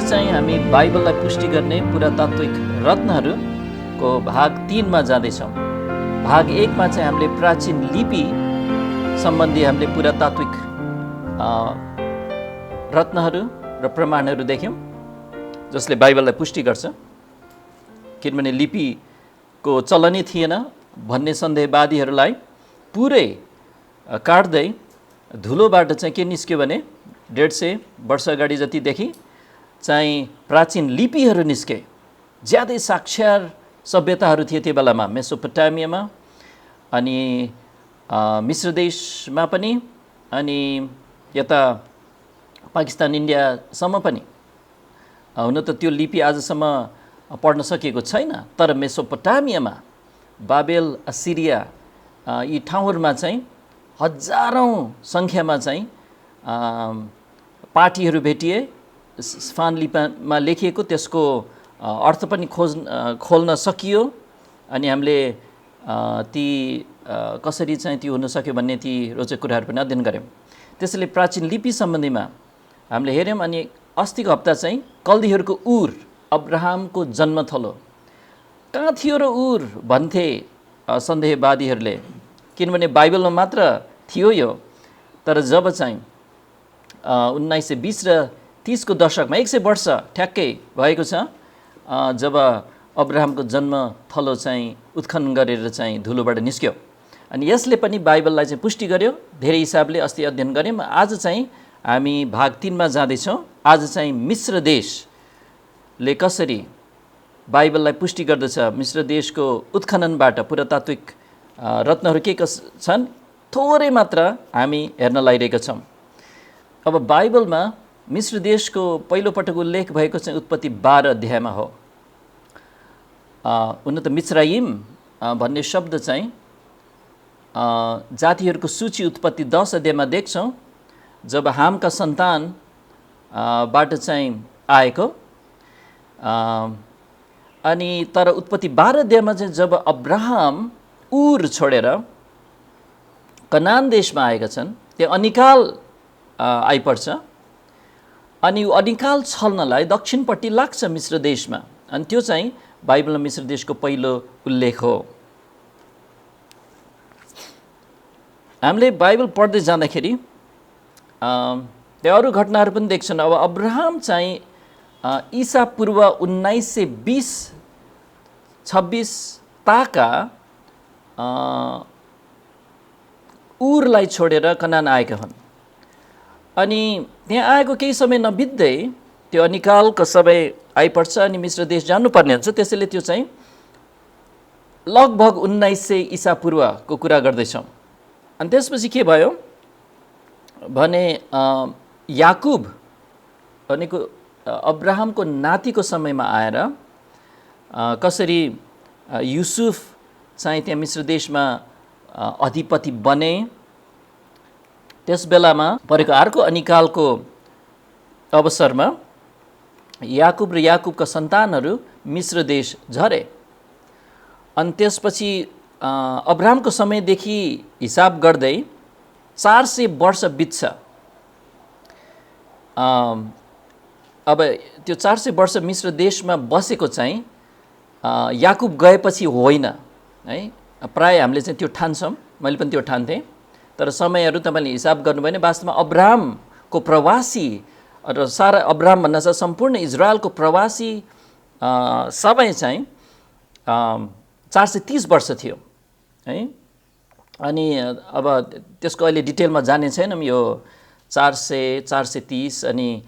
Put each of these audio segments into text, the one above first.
चाहिँ हामी बाइबललाई पुष्टि गर्ने पुरातात्विक रत्नहरूको भाग 3 मा जाँदैछौँ। भाग 1 मा चाहिँ हामीले प्राचीन लिपि सम्बन्धी हामीले पुरातात्विक रत्नहरू र प्रमाणहरू देख्यौँ जसले बाइबललाई पुष्टि गर्छ। किनभने लिपिको चलनै थिएन भन्ने सन्देहवादीहरूलाई पुरै काट्दै धुलोबाट चाहिँ के निस्क्यो भने 150 वर्ष अगाडि जतिदेखि चाहिँ प्राचीन लिपिहरू निस्के। ज्यादै साक्षर सभ्यताहरू थिए त्यो बेलामा, मेसोपोटामियामा अनि मिस्र देशमा पनि अनि यता पाकिस्तान इन्डियासम्म पनि। हुन त त्यो लिपि आजसम्म पढ्न सकिएको छैन, तर मेसोपोटामियामा बाबेल, असिरिया यी ठाउँहरूमा चाहिँ हजारौं सङ्ख्यामा चाहिँ पाठीहरू भेटिए। स्फान लिपिमा लेखिएको त्यसको अर्थ पनि खोल्न सकियो अनि हामीले ती कसरी चाहिँ त्यो हुन सक्यो भन्ने ती रोचक कुराहरू पनि अध्ययन गऱ्यौँ। त्यसैले प्राचीन लिपि सम्बन्धीमा हामीले हेऱ्यौँ। अनि अस्तिको हप्ता चाहिँ कल्दीहरूको उर, अब्राहमको जन्मथलो कहाँ थियो र उर भन्थे सन्देहवादीहरूले, किनभने बाइबलमा मात्र थियो यो। तर जब चाहिँ 1920 र 30 को दशकमा 100 वर्ष ठ्याक्कै भएको छ जब अब्राहमको जन्म थलो चाहिँ उत्खनन गरेर चाहिँ धुलोबाट निस्क्यो। अनि यसले पनि बाइबललाई चाहिँ पुष्टि गर्यो धेरै हिसाबले। अस्ति अध्ययन गऱ्यौँ। आज चाहिँ हामी भाग 3 मा जाँदैछौँ। आज चाहिँ मिस्र देशले कसरी बाइबललाई पुष्टि गर्दछ, मिस्र देशको उत्खननबाट पुरातात्विक रत्नहरू के छन् थोरै मात्र हामी हेर्न लागिरहेका छौँ। अब बाइबलमा मिस्र देशको पहिलोपटक उल्लेख भएको चाहिँ उत्पत्ति 12 अध्यायमा हो। हुन त मिस्राइम भन्ने शब्द चाहिँ जातिहरूको सूची उत्पत्ति 10 अध्यायमा देख्छौँ, जब हामका सन्तान बाट चाहिँ आएको। अनि तर उत्पत्ति 12 अध्यायमा चाहिँ जब अब्राहम उर छोडेर कनान देशमा आएका छन्, त्यो अनिकाल आइपर्छ। अनि यो अनिकाल छल्नलाई दक्षिणपट्टि लाग्छ मिस्र देशमा। अनि त्यो चाहिँ बाइबलमा मिस्र देशको पहिलो उल्लेख हो। हामीले बाइबल पढ्दै जाँदाखेरि त्यो अरू घटनाहरू पनि देख्छन्। अब अब्राहम चाहिँ ईसा पूर्व 1920-26 ताका उरलाई छोडेर कनान आएका हुन्। अनि त्यहाँ आएको केही समय नबित्दै त्यो अनिकालको समय आइपर्छ अनि मिस्र देश जानुपर्ने हुन्छ। त्यसैले त्यो चाहिँ लगभग 1900 ईसा पूर्वको कुरा गर्दैछौँ। अनि त्यसपछि के भयो भने याकुब भनेको अब्राहमको नातिको समयमा आएर कसरी युसुफ चाहिँ त्यहाँ मिस्र देशमा अधिपति बने। त्यस बेलामा परेको अर्को अनिकालको अवसरमा याकुब र याकुबका सन्तानहरू मिस्र देश झरे। अनि त्यसपछि अब्राहमको समयदेखि हिसाब गर्दै 400 वर्ष बित्छ। अब त्यो 400 वर्ष मिस्र देशमा बसेको चाहिँ याकुब गएपछि होइन है। प्राय हामीले चाहिँ त्यो ठान्छौँ, मैले पनि त्यो ठान्थेँ। तर समयहरू तपाईँले हिसाब गर्नुभयो भने वास्तवमा अब्राहमको प्रवासी र सारा अब्राहम भन्दा सम्पूर्ण इजरायलको प्रवासी समय चाहिँ 430 वर्ष थियो है। अनि अब त्यसको अहिले डिटेलमा जाने छैनौँ, यो 400, 430 अनि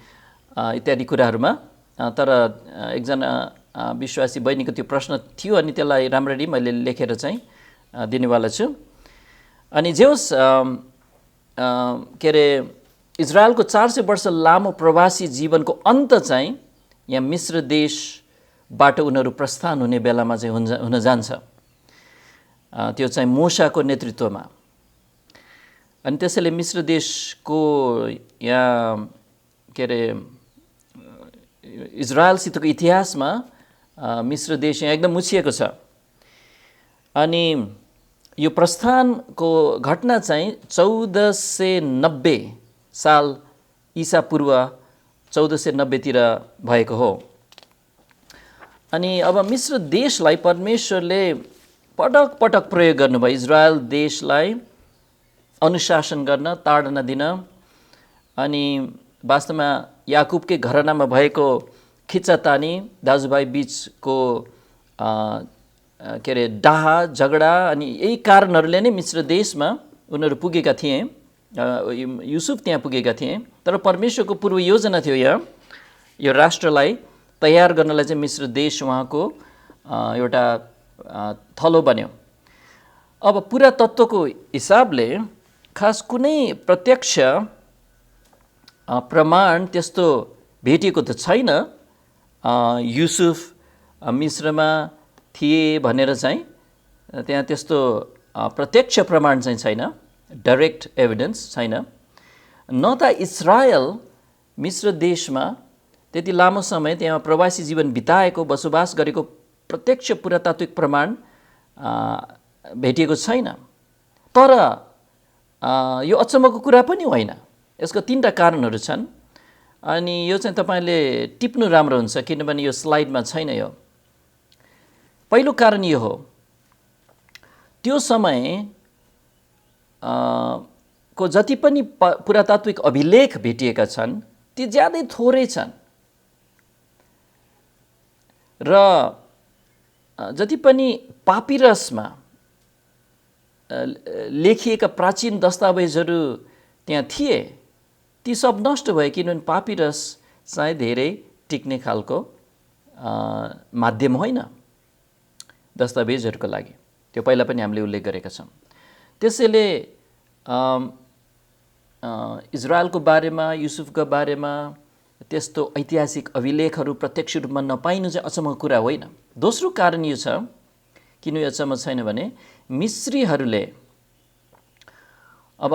इत्यादि कुराहरूमा। तर एकजना विश्वासी बहिनीको त्यो प्रश्न थियो अनि त्यसलाई राम्ररी मैले लेखेर चाहिँ दिनेवाला छु। अनि जे होस् के अरे इजरायलको 400 वर्ष लामो प्रवासी जीवनको अन्त चाहिँ यहाँ मिस्र देशबाट उनीहरू प्रस्थान हुने बेलामा चाहिँ हुन जान्छ। त्यो चाहिँ मोशाको नेतृत्वमा। अनि त्यसैले मिस्र देशको यहाँ के अरे इजरायलसितको इतिहासमा मिस्र देश यहाँ एकदम मुछिएको छ। अनि यो प्रस्थानको घटना चाहिँ 1490 साल ईसा पूर्व 1490तिर भएको हो। अनि अब मिश्र देशलाई परमेश्वरले पटक पटक प्रयोग गर्नुभयो, इजरायल देशलाई अनुशासन गर्न, ताडना दिन। अनि वास्तवमा याकुबकै घरानामा भएको खिच्चातानी, दाजुभाइ बिचको के अरे डाहा झगडा, अनि यही कारणहरूले नै मिश्र देशमा उनीहरू पुगेका थिए, युसुफ त्यहाँ पुगेका थिए। तर परमेश्वरको पूर्व योजना थियो यहाँ यो राष्ट्रलाई तयार गर्नलाई चाहिँ मिश्र देश उहाँको एउटा थलो बन्यो। अब पुरातत्त्वको हिसाबले खास कुनै प्रत्यक्ष प्रमाण त्यस्तो भेटिएको त छैन युसुफ मिश्रमा थिए भनेर चाहिँ, त्यहाँ त्यस्तो प्रत्यक्ष प्रमाण चाहिँ छैन, डाइरेक्ट एभिडेन्स छैन। न त इजरायल मिश्र देशमा त्यति लामो समय त्यहाँ प्रवासी जीवन बिताएको, बसोबास गरेको प्रत्यक्ष पुरातात्विक प्रमाण भेटिएको छैन। तर यो अचम्मको कुरा पनि होइन, यसको 3टा कारणहरू छन्। अनि यो चाहिँ तपाईँले टिप्नु राम्रो हुन्छ, किनभने यो स्लाइडमा छैन। यो पहिलो कारण यो हो, त्यो समय को जति पनि पुरातात्विक अभिलेख भेटिएका छन् ती ज्यादै थोरै छन्, र जति पनि पापिरसमा लेखिएका प्राचीन दस्तावेजहरू त्यहाँ थिए ती सब नष्ट भए, किनभने पापिरस चाहिँ धेरै टिक्ने खालको माध्यम होइन दस्तावेजहरूको लागि। त्यो पहिला पनि हामीले उल्लेख गरेका छौँ। त्यसैले इजरायलको बारेमा, युसुफको बारेमा त्यस्तो ऐतिहासिक अभिलेखहरू प्रत्यक्ष रूपमा नपाइनु चाहिँ अचम्मको कुरा होइन। दोस्रो कारण यो छ, किन यो अचम्म छैन भने मिश्रीहरूले अब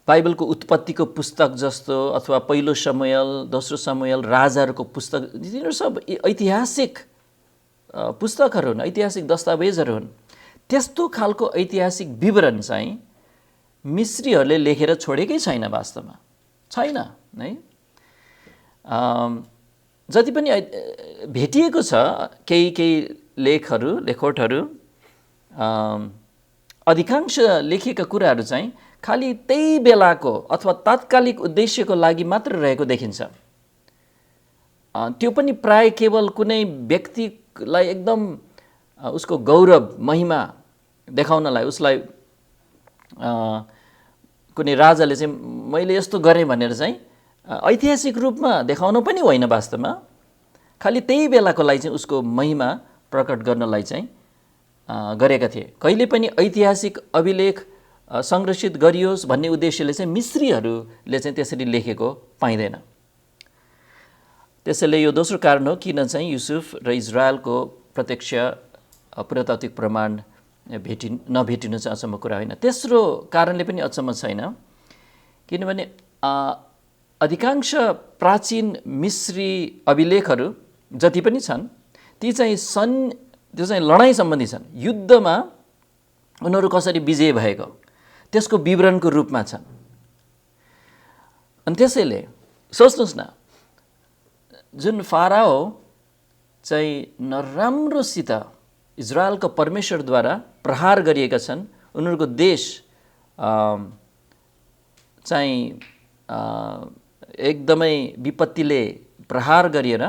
बाइबलको उत्पत्तिको पुस्तक जस्तो अथवा पहिलो शमूएल, दोस्रो शमूएल, राजाहरूको पुस्तक, तिनीहरू सब ऐतिहासिक पुस्तकहरू हुन्, ऐतिहासिक दस्तावेजहरू हुन्। त्यस्तो खालको ऐतिहासिक विवरण चाहिँ मिश्रीहरूले लेखेर छोडेकै छैन, वास्तवमा छैन है। जति पनि भेटिएको छ केही लेखहरू, लेखोटहरू, अधिकांश लेखिएका कुराहरू चाहिँ खालि त्यही बेलाको अथवा तात्कालिक उद्देश्यको लागि मात्र रहेको देखिन्छ। त्यो पनि प्राय केवल कुनै व्यक्तिलाई एकदम उसको गौरव महिमा देखाउनलाई, उसलाई कुनै राजाले चाहिँ मैले यस्तो गरेँ भनेर चाहिँ ऐतिहासिक रूपमा देखाउन पनि होइन, वास्तवमा खालि त्यही बेलाको लागि चाहिँ उसको महिमा प्रकट गर्नलाई चाहिँ गरेका थिए। कहिले पनि ऐतिहासिक अभिलेख संरक्षित गरियोस् भन्ने उद्देश्यले चाहिँ मिश्रीहरूले चाहिँ त्यसरी लेखेको पाइँदैन। त्यसैले यो दोस्रो कारण हो किन चाहिँ युसुफ र इजरायलको प्रत्यक्ष पुरातात्विक प्रमाण नभेटिनु चाहिँ अचम्म कुरा होइन। तेस्रो कारणले पनि अचम्म छैन, किनभने अधिकांश प्राचीन मिश्री अभिलेखहरू जति पनि छन् ती चाहिँ त्यो चाहिँ लडाइँ सम्बन्धी छन्, युद्धमा उनीहरू कसरी विजय भएको त्यसको विवरणको रूपमा छन्। अनि त्यसैले सोच्नुहोस् न, जुन फाराओ चाहिँ नराम्रोसित इजरायलको परमेश्वरद्वारा प्रहार गरिएका छन्, उनीहरूको देश चाहिँ एकदमै विपत्तिले प्रहार गरिएर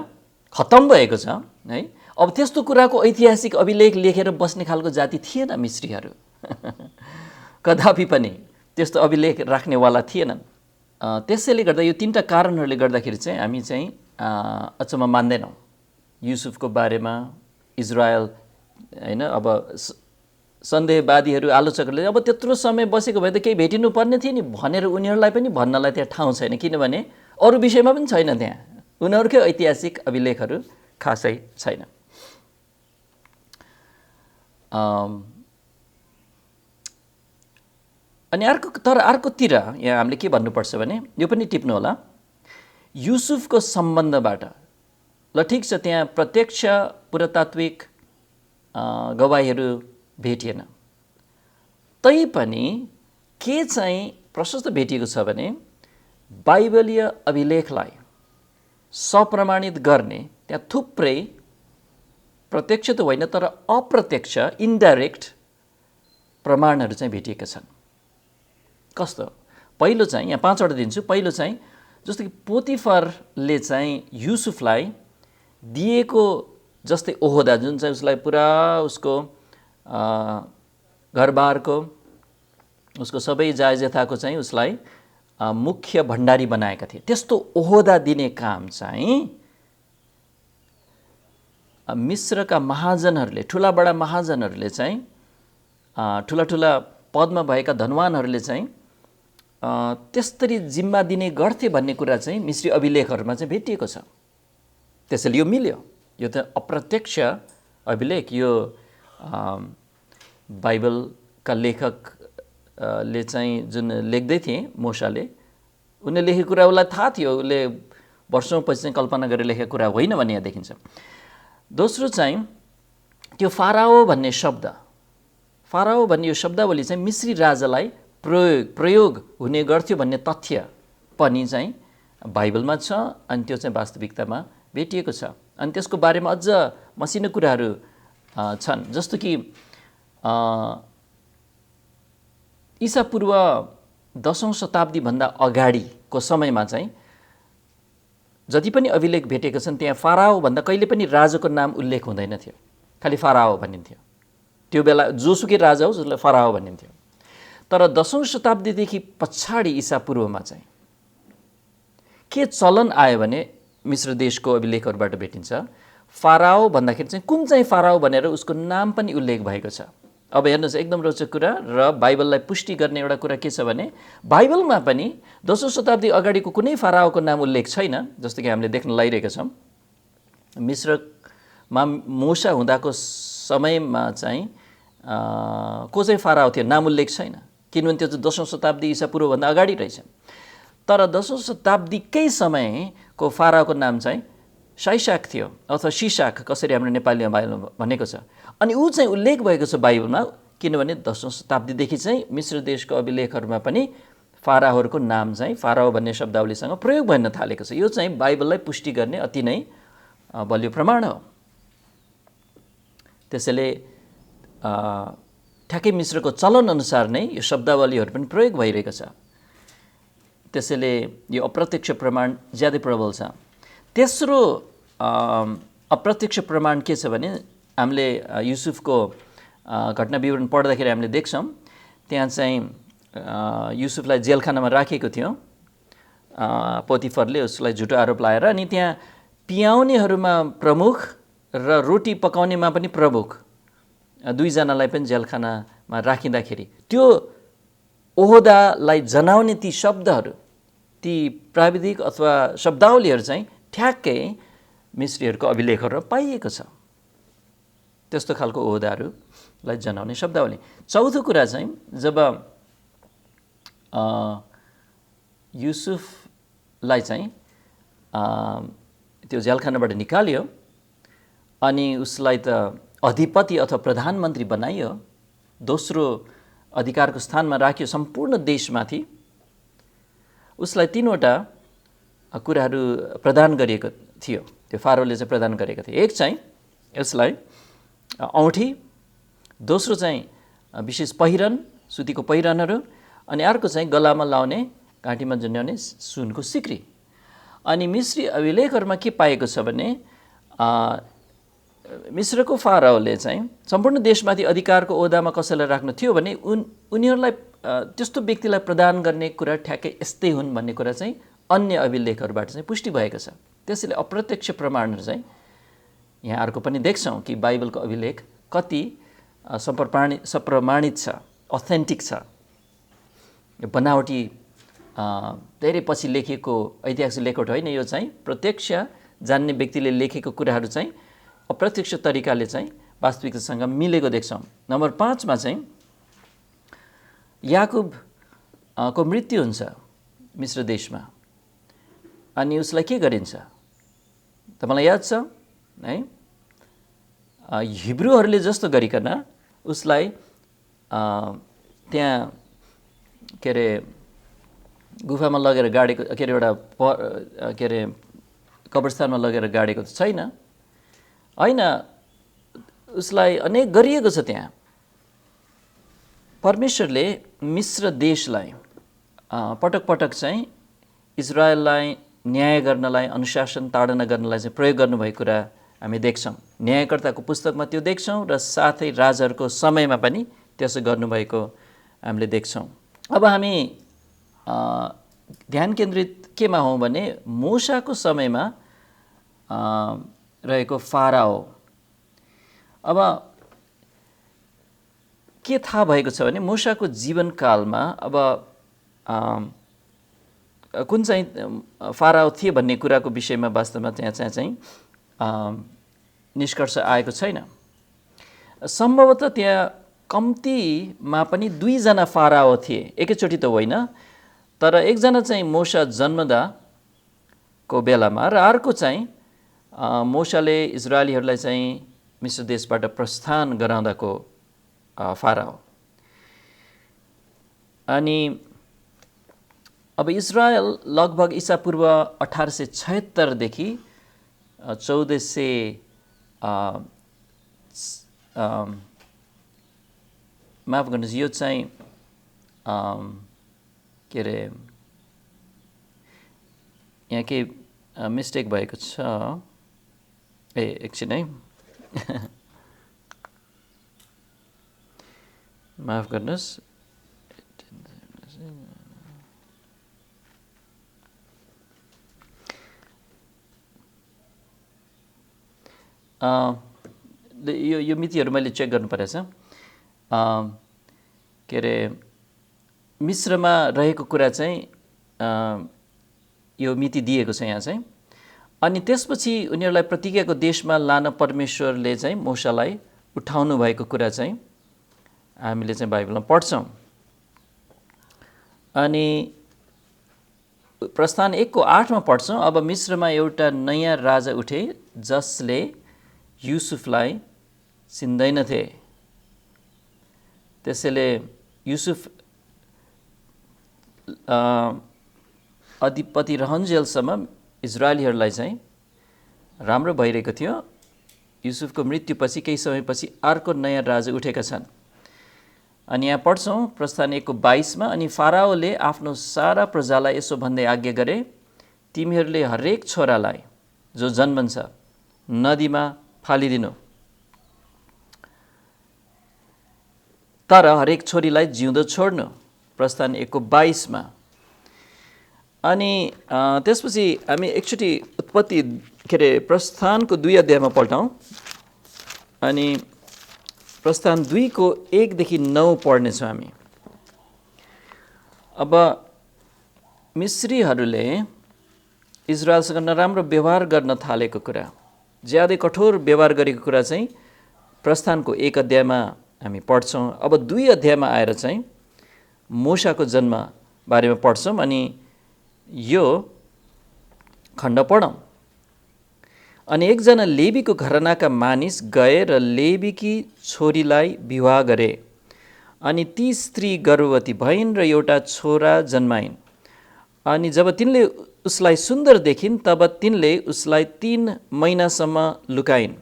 खत्तम भएको छ है। अब त्यस्तो कुराको ऐतिहासिक अभिलेख लेखेर बस्ने खालको जाति थिएन मिश्रीहरू कदापि पनि त्यस्तो अभिलेख राख्नेवाला थिएनन्। त्यसैले गर्दा यो 3टा कारणहरूले गर्दाखेरि चाहिँ हामी चाहिँ अचम्म मान्दैनौँ युसुफको बारेमा, इजरायल हैन। अब सन्देहवादीहरू, आलोचकहरूले अब त्यत्रो समय बसेको भए त केही भेटिनु पर्ने थियो नि भनेर उनीहरूलाई पनि भन्नलाई त्यहाँ ठाउँ छैन, किनभने अरू विषयमा पनि छैन, त्यहाँ उनीहरूकै ऐतिहासिक अभिलेखहरू खासै छैन। अनि अर्कोतिर यहाँ हामीले के भन्नुपर्छ भने, यो पनि टिप्नु होला, युसुफको सम्बन्धबाट ल ठिक छ त्यहाँ प्रत्यक्ष पुरातात्विक गवाहीहरू भेटिएन, तैपनि के चाहिँ प्रशस्त भेटिएको छ भने बाइबलीय अभिलेखलाई सप्रमाणित गर्ने त्यहाँ थुप्रै प्रत्यक्ष त होइन तर अप्रत्यक्ष इन्डाइरेक्ट प्रमाणहरू चाहिँ भेटिएका छन्। कस्तो? पहिलो चाहिँ यहाँ 5 वटा दिन्छु। पहिलो चाहिँ जस्तो कि पोतिफरले चाहिँ युसुफलाई दिएको जस्तै ओहदा जुन चाहिँ उसलाई पुरा उसको घरबारको उसको सबै जायजथाको चाहिँ उसलाई मुख्य भण्डारी बनाएका थिए, त्यस्तो ओहदा दिने काम चाहिँ मिस्रका महाजनहरूले, ठुला बडा महाजनहरूले चाहिँ ठुला ठुला पदमा भएका धनवानहरूले चाहिँ त्यस्तरी जिम्मा दिने गर्थे भन्ने कुरा चाहिँ मिश्री अभिलेखहरूमा चाहिँ भेटिएको छ। त्यसैले यो मिल्यो। यो त अप्रत्यक्ष अभिलेख, यो बाइबलका लेखकले चाहिँ जुन लेख्दै थिए मोशाले, उनले लेखेको कुरा उसलाई थाहा थियो, उसले वर्षौँपछि चाहिँ कल्पना गरेर लेखेको कुरा होइन भन्ने यहाँ देखिन्छ। दोस्रो चाहिँ त्यो फाराओ भन्ने शब्द, फाराओ भन्ने यो शब्दावली चाहिँ मिश्री राजालाई प्रयोग हुने गर्थ्यो भन्ने तथ्य पनि चाहिँ बाइबलमा छ अनि त्यो चाहिँ वास्तविकतामा भेटिएको छ। अनि त्यसको बारेमा अझ मसिनो कुराहरू छन्, जस्तो कि ईसा पूर्व 10औं शताब्दीभन्दा अगाडिको समयमा चाहिँ जति पनि अभिलेख भेटेका छन् त्यहाँ फाराओ भन्दा कहिले पनि राजाको नाम उल्लेख हुँदैन थियो, खालि फाराओ भनिन्थ्यो। त्यो बेला जोसुकै राजा होस् उसलाई फाराओ भनिन्थ्यो। तर 10औं शताब्दीदेखि पछाडि ईसा पूर्वमा चाहिँ के चलन आयो भने मिश्र देशको अभिलेखहरूबाट भेटिन्छ, फाराओ भन्दाखेरि चाहिँ कुन चाहिँ फाराओ भनेर उसको नाम पनि उल्लेख भएको छ। अब हेर्नुहोस्, एकदम रोचक कुरा र बाइबललाई पुष्टि गर्ने एउटा कुरा के छ भने बाइबलमा पनि 10औं शताब्दी अगाडिको कुनै फाराओको नाम उल्लेख छैन। जस्तो कि हामीले देख्न लागिरहेका छौँ, मिश्रमा मूसा हुँदाको समयमा चाहिँ को चाहिँ फाराओ थियो नाम उल्लेख छैन, किनभने त्यो चाहिँ 10औं शताब्दी ईसा पूर्वभन्दा अगाडि रहेछ। तर 10औं शताब्दीकै समयको फाराओको नाम चाहिँ शाइशाक थियो अथवा सिसाक, कसरी हाम्रो नेपालीमा बाइबलमा भनेको छ। अनि ऊ चाहिँ उल्लेख भएको छ बाइबलमा, किनभने 10औं शताब्दीदेखि चाहिँ मिश्र देशको अभिलेखहरूमा पनि फाराओहरूको नाम चाहिँ फाराओ भन्ने शब्दावलीसँग प्रयोग भइन थालेको छ। यो चाहिँ बाइबललाई पुष्टि गर्ने अति नै बलियो प्रमाण हो। त्यसैले ठ्याक्कै मिश्रको चलन अनुसार नै यो शब्दावलीहरू पनि प्रयोग भइरहेको छ। त्यसैले यो अप्रत्यक्ष प्रमाण ज्यादै प्रबल छ। तेस्रो अप्रत्यक्ष प्रमाण के छ भने हामीले युसुफको घटना विवरण पढ्दाखेरि हामीले देख्छौँ त्यहाँ चाहिँ युसुफलाई जेलखानामा राखेको थियो पोतिफरले, उसलाई झुटो आरोप लाएर। अनि त्यहाँ पियाउनेहरूमा प्रमुख र रोटी पकाउनेमा पनि प्रमुख दुईजनालाई पनि जेलखानामा राखिँदाखेरि त्यो ओहदालाई जनाउने ती शब्दहरू, ती प्राविधिक अथवा शब्दावलीहरू चाहिँ ठ्याक्कै मिश्रीहरूको अभिलेखहरू पाइएको छ। त्यस्तो खालको ओहदाहरूलाई जनाउने शब्दावली। चौथो कुरा चाहिँ जब युसुफलाई चाहिँ त्यो जेलखानाबाट निकाल्यो अनि उसलाई त अधिपति अथवा प्रधानमन्त्री बनाइयो, दोस्रो अधिकारको स्थानमा राखियो सम्पूर्ण देशमाथि, उसलाई 3वटा कुराहरू प्रदान गरिएको थियो। त्यो फारोले चाहिँ प्रदान गरेका थिए। एक चाहिँ यसलाई औँठी, दोस्रो चाहिँ विशेष पहिरन, सुतीको पहिरनहरू, अनि अर्को चाहिँ गलामा लाउने, घाँटीमा जुन्याउने सुनको सिक्री। अनि मिश्री अभिलेखहरूमा के पाएको छ भने मिश्रको फाराओले चाहिँ सम्पूर्ण देशमाथि अधिकारको ओहदामा कसैलाई राख्नु थियो भने उनीहरूलाई त्यस्तो व्यक्तिलाई प्रदान गर्ने कुरा ठ्याक्कै यस्तै हुन् भन्ने कुरा चाहिँ अन्य अभिलेखहरूबाट चाहिँ पुष्टि भएको छ। त्यसैले अप्रत्यक्ष प्रमाणहरू चाहिँ यहाँ अर्को पनि देख्छौँ कि बाइबलको अभिलेख कति सप्रमाणित छ, अथेन्टिक छ। यो बनावटी धेरै पछि लेखिएको ऐतिहासिक लेखौट होइन, यो चाहिँ प्रत्यक्ष जान्ने व्यक्तिले लेखेको कुराहरू चाहिँ अप्रत्यक्ष तरिकाले चाहिँ वास्तविकतासँग मिलेको देख्छौँ। नम्बर 5 मा चाहिँ याकुब को मृत्यु हुन्छ मिश्र देशमा अनि उसलाई के गरिन्छ त मलाई याद छ है। हिब्रूहरूले जस्तो गरिकन उसलाई त्यहाँ के अरे गुफामा लगेर गाडेको, के अरे एउटा के अरे कब्रस्थानमा लगेर गाडेको त छैन, होइन, उसलाई अनेक गरिएको छ। त्यहाँ परमेश्वरले मिस्र देशलाई पटक पटक चाहिँ इजरायललाई न्याय गर्नलाई, अनुशासन ताडना गर्नलाई चाहिँ प्रयोग गर्नुभएको कुरा हामी देख्छौँ। न्यायकर्ताको पुस्तकमा त्यो देख्छौँ र साथै राजाहरूको समयमा पनि त्यसो गर्नुभएको हामीले देख्छौँ। अब हामी ध्यान केन्द्रित केमा हौँ भने मूसाको समयमा रहेको फाराओ। अब के थाहा भएको छ भने मूसाको जीवनकालमा अब कुन चाहिँ फाराओ थिए भन्ने कुराको विषयमा वास्तवमा त्यहाँ चाहिँ निष्कर्ष आएको छैन। सम्भवतः त्यहाँ कम्तीमा पनि 2 जना फाराओ थिए, एकैचोटि त होइन, तर एकजना चाहिँ मूसा जन्मदाको बेलामा र अर्को चाहिँ मूसाले इजरायलीहरूलाई चाहिँ मिस्र देशबाट प्रस्थान गराउँदाको फाराओ। अनि अब इजरायल लगभग ईसापूर्व 1876 देखि 1400 माफ गर्नुहोस्, यो चाहिँ के अरे यहाँ केही मिस्टेक भएको छ, एकछिन है माफ गर्नुहोस्। यो मितिहरू मैले चेक गर्नु परेछ। के अरे मिस्रमा रहेको कुरा चाहिँ यो मिति दिएको छ यहाँ चाहिँ। अनि त्यसपछि उनीहरूलाई प्रतिज्ञाको देशमा लान परमेश्वरले चाहिँ मूसालाई उठाउनु भएको कुरा चाहिँ हामीले चाहिँ बाइबलमा पढ्छौँ। अनि प्रस्थान 1:8 मा पढ्छौँ, अब मिस्रमा एउटा नयाँ राजा उठे जसले युसुफलाई चिन्दैनथे। त्यसैले युसुफ अधिपति रहन्जेलसम्म इजरायलीहरूलाई चाहिँ राम्रो भइरहेको थियो। युसुफको मृत्युपछि केही समयपछि अर्को नयाँ राजा उठेका छन्। अनि यहाँ पढ्छौँ प्रस्थान 1:22 मा, अनि फाराओले आफ्नो सारा प्रजालाई यसो भन्दै आज्ञा गरे, तिमीहरूले हरेक छोरालाई जो जन्मन्छ नदीमा फालिदिनु, तर हरेक छोरीलाई जिउँदो छोड्नु। प्रस्थान 1:22 मा। अनि त्यसपछि हामी एकचोटि उत्पत्ति के अरे प्रस्थानको 2 अध्यायमा पल्टौँ। अनि प्रस्थान 2:1-9 पढ्नेछौँ हामी। अब मिस्रीहरूले इजरायलसँग नराम्रो व्यवहार गर्न थालेको कुरा, ज्यादै कठोर व्यवहार गरेको कुरा चाहिँ प्रस्थानको 1 अध्यायमा हामी पढ्छौँ। अब 2 अध्यायमा आएर चाहिँ मूसाको जन्म बारेमा पढ्छौँ। अनि यो खण्ड पढौँ। अनि एकजना लेवीको घरानाका मानिस गए र लेवीकी छोरीलाई विवाह गरे। अनि ती स्त्री गर्भवती भइन् र एउटा छोरा जन्माइन्। अनि जब तिनले उसलाई सुन्दर देखिन् तब तिनले उसलाई 3 महिनासम्म लुकाइन्।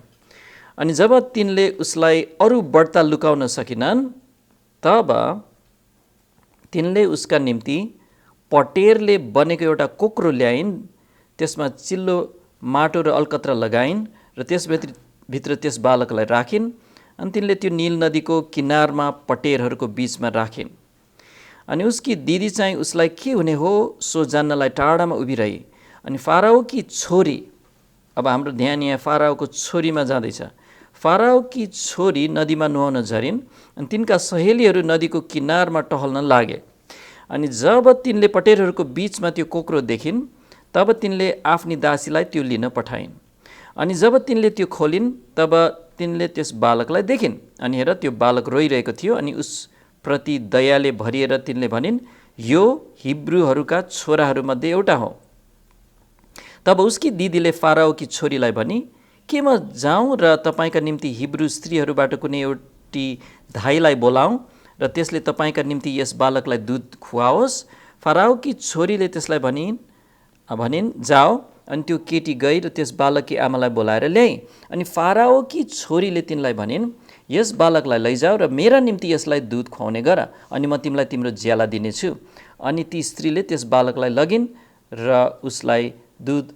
अनि जब तिनले उसलाई अरू बढ्ता लुकाउन सकिनन् तब तिनले उसका निम्ति पटेरले बनेको एउटा कोक्रो ल्याइन्, त्यसमा चिल्लो माटो र अलकत्रा लगाइन् र त्यसभित्र त्यस बालकलाई राखिन्। अनि तिनले त्यो नील नदीको किनारमा पटेरहरूको बीचमा राखिन्। अनि उसकी दिदी चाहिँ उसलाई के हुने हो सो जान्नलाई टाढामा उभिरही। अनि फाराओकी छोरी, अब हाम्रो ध्यान यहाँ फाराओको छोरीमा जाँदैछ। फाराओकी छोरी नदीमा नुहाउन झरिन्। अनि तिनका सहेलीहरू नदीको किनारमा टहल्न लागे। अनि जब तिनले पटेरहरूको बीचमा त्यो कोक्रो देखिन् तब तिनले आफ्नी दासीलाई त्यो लिन पठाइन्। अनि जब तिनले त्यो खोलिन् तब तिनले त्यस बालकलाई देखिन्। अनि हेर त्यो बालक रोइरहेको थियो। अनि उसप्रति दयाले भरिएर तिनले भनिन्, यो हिब्रूहरूका छोराहरूमध्ये एउटा हो। तब उसकी दिदीले फाराओकी छोरीलाई भनी, के म जाउँ र तपाईँका निम्ति हिब्रू स्त्रीहरूबाट कुनै एउटी धाईलाई बोलाऊँ र त्यसले तपाईँका निम्ति यस बालकलाई दुध खुवाओस्। फाराओकी छोरीले त्यसलाई भनिन्, जाओ। अनि त्यो केटी गई र त्यस बालककी आमालाई बोलाएर ल्याए। अनि फाराओकी छोरीले तिनलाई भनिन्, यस बालकलाई लैजाऊ र मेरा निम्ति यसलाई दुध खुवाउने गर, अनि म तिमीलाई तिम्रो ज्याला दिनेछु। अनि ती स्त्रीले त्यस बालकलाई लगिन् र उसलाई दुध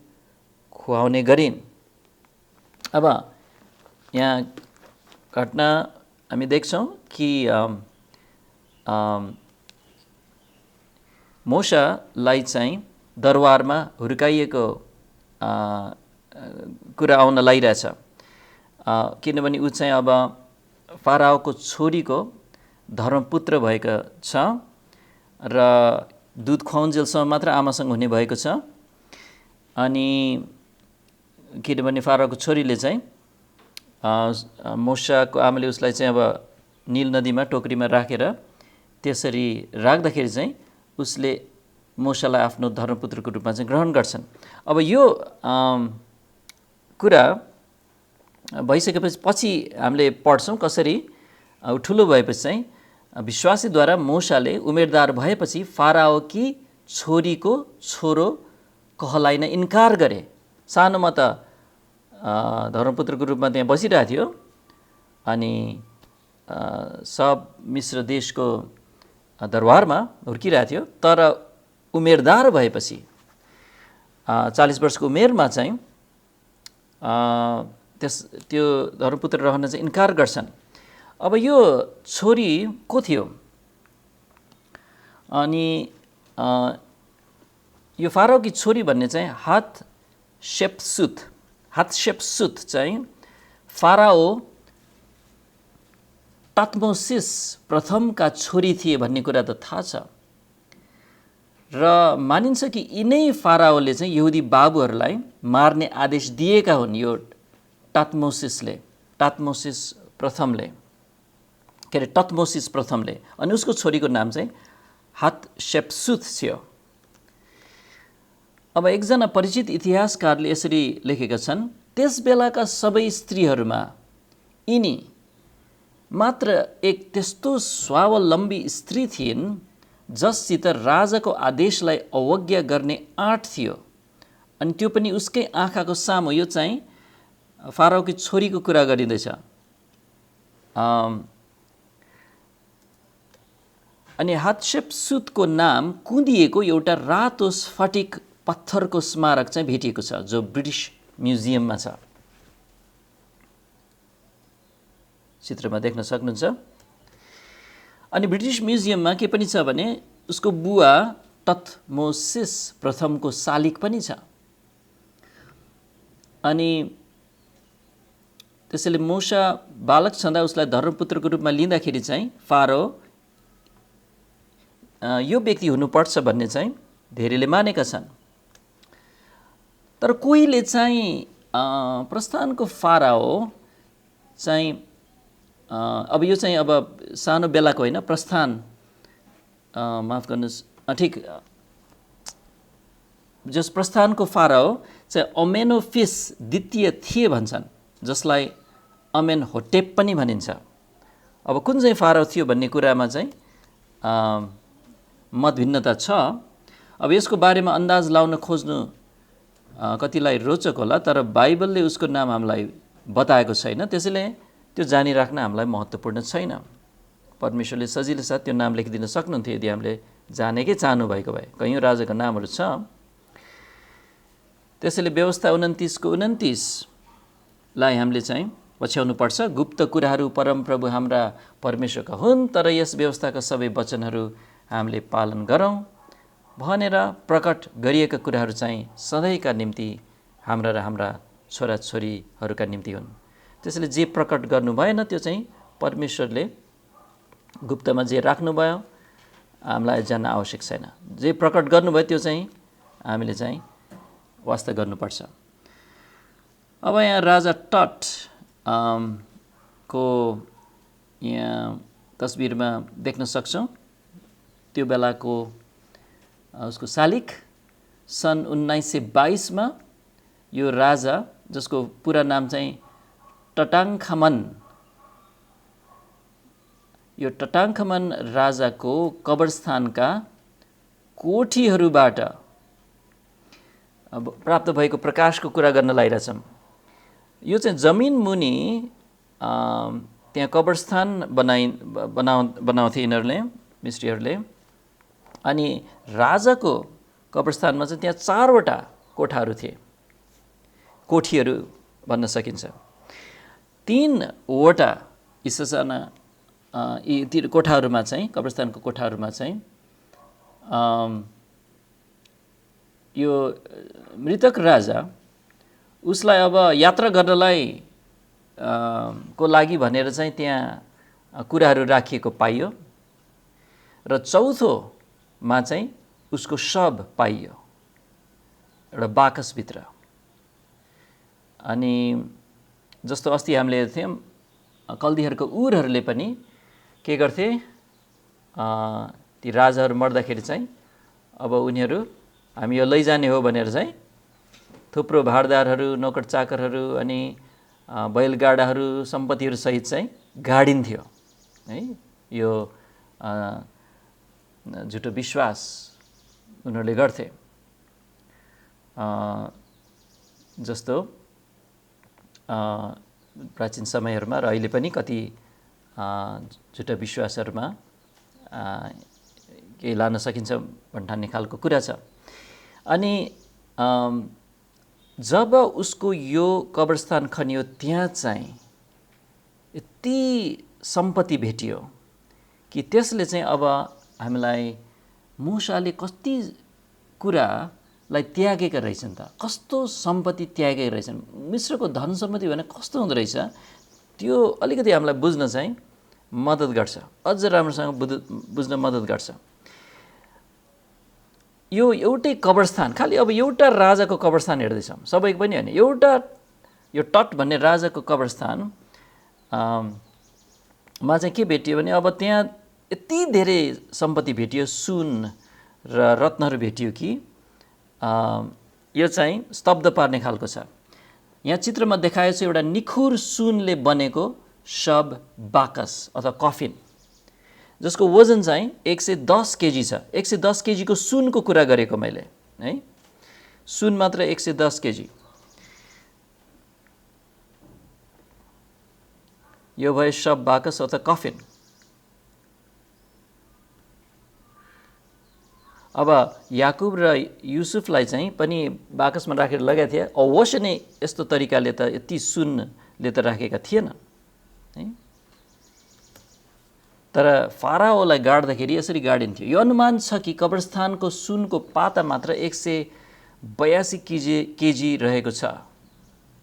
खुवाउने गरिन्। अब यहाँ घटना हामी देख्छौँ कि मोशालाई चाहिँ दरबारमा हुर्काइएको कुरा आउन लागिरहेछ, किनभने ऊ चाहिँ अब फाराओको छोरीको धर्मपुत्र भएको छ र दुध खुवाउन्जेलसम्म मात्र आमासँग हुने भएको छ। अनि किनभने फाराओको छोरीले चाहिँ मोशाको आमाले उसलाई चाहिँ अब नील नदीमा टोकरीमा राखेर त्यसरी राख्दाखेरि चाहिँ उसले मोशालाई आफ्नो धर्मपुत्रको रूपमा चाहिँ ग्रहण गर्छन्। अब यो कुरा भइसकेपछि पछि हामीले पढ्छौँ कसरी ठुलो भएपछि चाहिँ विश्वासीद्वारा मोशाले उमेरदार भएपछि फाराओकी छोरीको छोरो कहलाइन इन्कार गरे। सानोमा त धर्मपुत्रको रूपमा त्यहाँ बसिरहेको थियो, अनि सब मिश्र देशको दरबारमा हुर्किरहेको थियो, तर उमेरदार भएपछि 40 वर्षको उमेरमा चाहिँ त्यो धर्मपुत्र रहन चाहिँ इन्कार गर्छन्। अब यो छोरी को थियो? अनि यो फाराओकी छोरी भन्ने चाहिँ हातशेप्सुत चाहिँ फाराओ तत्मोसिस प्रथमका छोरी थिए भन्ने कुरा त थाहा छ। र मानिन्छ कि यिनै फाराओले चाहिँ यहुदी बाबुहरूलाई मार्ने आदेश दिएका हुन् यो तत्मोसिस प्रथमले। अनि उसको छोरीको नाम चाहिँ हातशेप्सुत थियो। अब एकजना परिचित इतिहासकारले यसरी लेखेका छन्, त्यस बेलाका सबै स्त्रीहरूमा यिनी मात्र एक त्यस्तो स्वावलम्बी स्त्री थिइन् जससित राजाको आदेशलाई अवज्ञा गर्ने आँट थियो, अनि त्यो पनि उसकै आँखाको सामु। यो चाहिँ फाराओकी छोरीको कुरा गरिँदैछ। अनि हातशेप्सुतको नाम कुँदिएको एउटा रातो स्फटिक पत्थरको स्मारक चाहिँ भेटिएको छ, जो ब्रिटिस म्युजियममा छ। चित्रमा देख्न सक्नुहुन्छ। अनि ब्रिटिस म्युजियममा के पनि छ भने उसको बुवा तत्मोसिस प्रथमको शालिग पनि छ। अनि त्यसैले मोशा बालक छँदा उसलाई धर्मपुत्रको रूपमा लिँदाखेरि चाहिँ फारो यो व्यक्ति हुनुपर्छ भन्ने चाहिँ धेरैले मानेका छन्। तर कोहीले चाहिँ प्रस्थानको फाराओ चाहिँ अब यो चाहिँ अब सानो बेलाको होइन, प्रस्थान माफ गर्नुहोस्, ठिक, जस प्रस्थानको फाराओ चाहिँ अमेनोफिस द्वितीय थिए भन्छन्, जसलाई अमेनहोटेप पनि भनिन्छ। अब कुन चाहिँ फाराओ थियो भन्ने कुरामा चाहिँ मतभिन्नता छ। अब यसको बारेमा अन्दाज लाउन खोज्नु कतिलाई रोचक होला, तर बाइबलले उसको नाम हामीलाई बताएको छैन, त्यसैले त्यो जानिराख्न हामीलाई महत्त्वपूर्ण छैन। परमेश्वरले सजिलै साथ त्यो नाम लेखिदिन सक्नुहुन्थ्यो यदि हामीले जानेकै चाहनुभएको भए। कैयौँ राजाको नामहरू छ। त्यसैले व्यवस्था 29:29लाई हामीले चाहिँ पछ्याउनु पर्छ। गुप्त कुराहरू परमप्रभु हाम्रा परमेश्वरका हुन्, तर यस व्यवस्थाका सबै वचनहरू हामीले पालन गरौँ भनेर प्रकट गरिएका कुराहरू चाहिँ सधैँका निम्ति हाम्रा र हाम्रा छोराछोरीहरूका निम्ति हुन्। त्यसैले जे प्रकट गर्नु भएन त्यो चाहिँ परमेश्वरले गुप्तमा जे राख्नुभयो हामीलाई जान्न आवश्यक छैन। जे प्रकट गर्नुभयो त्यो चाहिँ हामीले चाहिँ वास्ता गर्नुपर्छ। अब यहाँ राजा टट को यहाँ तस्बिरमा देख्न सक्छौँ। त्यो बेलाको उसको शालिग सन् 1922मा यो राजा, जसको पुरा नाम चाहिँ यो टटाङ्खमन राजाको कब्रस्थानका कोठीहरूबाट प्राप्त भएको प्रकाशको कुरा गर्न लागिरहेछौँ। यो चाहिँ जमिन मुनि त्यहाँ कब्रस्थान बनाउँथे यिनीहरूले, मिस्त्रीहरूले। अनि राजाको कब्रस्थानमा चाहिँ त्यहाँ 4वटा कोठाहरू थिए, कोठीहरू भन्न सकिन्छ। 3वटा यी ससाना यी कोठाहरूमा चाहिँ, कब्रस्थानको कोठाहरूमा चाहिँ यो मृतक राजा उसलाई अब यात्रा गर्नलाई को लागि भनेर चाहिँ त्यहाँ कुराहरू राखिएको पाइयो। र 4थोमा चाहिँ उसको शव पाइयो एउटा बाकसभित्र। अनि जस्तो अस्ति हामीले हेर्थ्यौँ, कल्दीहरूको उरहरूले पनि के गर्थे, ती राजाहरू मर्दाखेरि चाहिँ अब उनीहरू हामी यो लैजाने हो भनेर चाहिँ थुप्रो भारदारहरू, नोकर चाकरहरू अनि बैलगाडाहरू, सम्पत्तिहरू सहित चाहिँ गाडिन्थ्यो है। यो झुटो विश्वास उनीहरूले गर्थे। जस्तो प्राचीन समयहरूमा र अहिले पनि कति झुटा विश्वासहरूमा केही लान सकिन्छ भन्ठान्ने खालको कुरा छ। अनि जब उसको यो कब्रस्थान खनियो त्यहाँ चाहिँ यति सम्पत्ति भेटियो कि त्यसले चाहिँ अब हामीलाई मूसाले कति कुरालाई त्यागेका रहेछन् त, कस्तो सम्पत्ति त्यागेका रहेछन्, मिश्रको धन सम्पत्ति भने कस्तो हुँदो रहेछ, त्यो अलिकति हामीलाई बुझ्न चाहिँ मद्दत गर्छ, अझ राम्रोसँग बुझ्न मद्दत गर्छ। यो एउटै कब्रस्थान, खालि अब एउटा राजाको कब्रस्थान हेर्दैछौँ, सबैको पनि होइन, एउटा यो टट भन्ने राजाको कब्रस्थान मा चाहिँ के भेटियो भने अब त्यहाँ यति धेरै सम्पत्ति भेटियो, सुन र रत्नहरू भेटियो कि यो चाहिँ स्तब्ध पार्ने खालको छ। यहाँ चित्रमा देखाएको छ एउटा निखुर सुनले बनेको शव बाकस अथवा कफिन, जसको वजन चाहिँ 110 केजी छ। 110 केजीको सुनको कुरा गरेको मैले है, सुन मात्र 110 केजी। यो भयो शव बाकस अथवा कफिन। अब याकुब र युसुफलाई चाहिँ पनि बाकसमा राखेर लगाएको थिए, अवश्य नै यस्तो तरिकाले त यति सुनले त राखेका थिएन है। तर फाराओलाई गाड्दाखेरि यसरी गाडिन्थ्यो। यो अनुमान छ कि कब्रस्थानको सुनको पाता मात्र 182 केजी रहेको छ।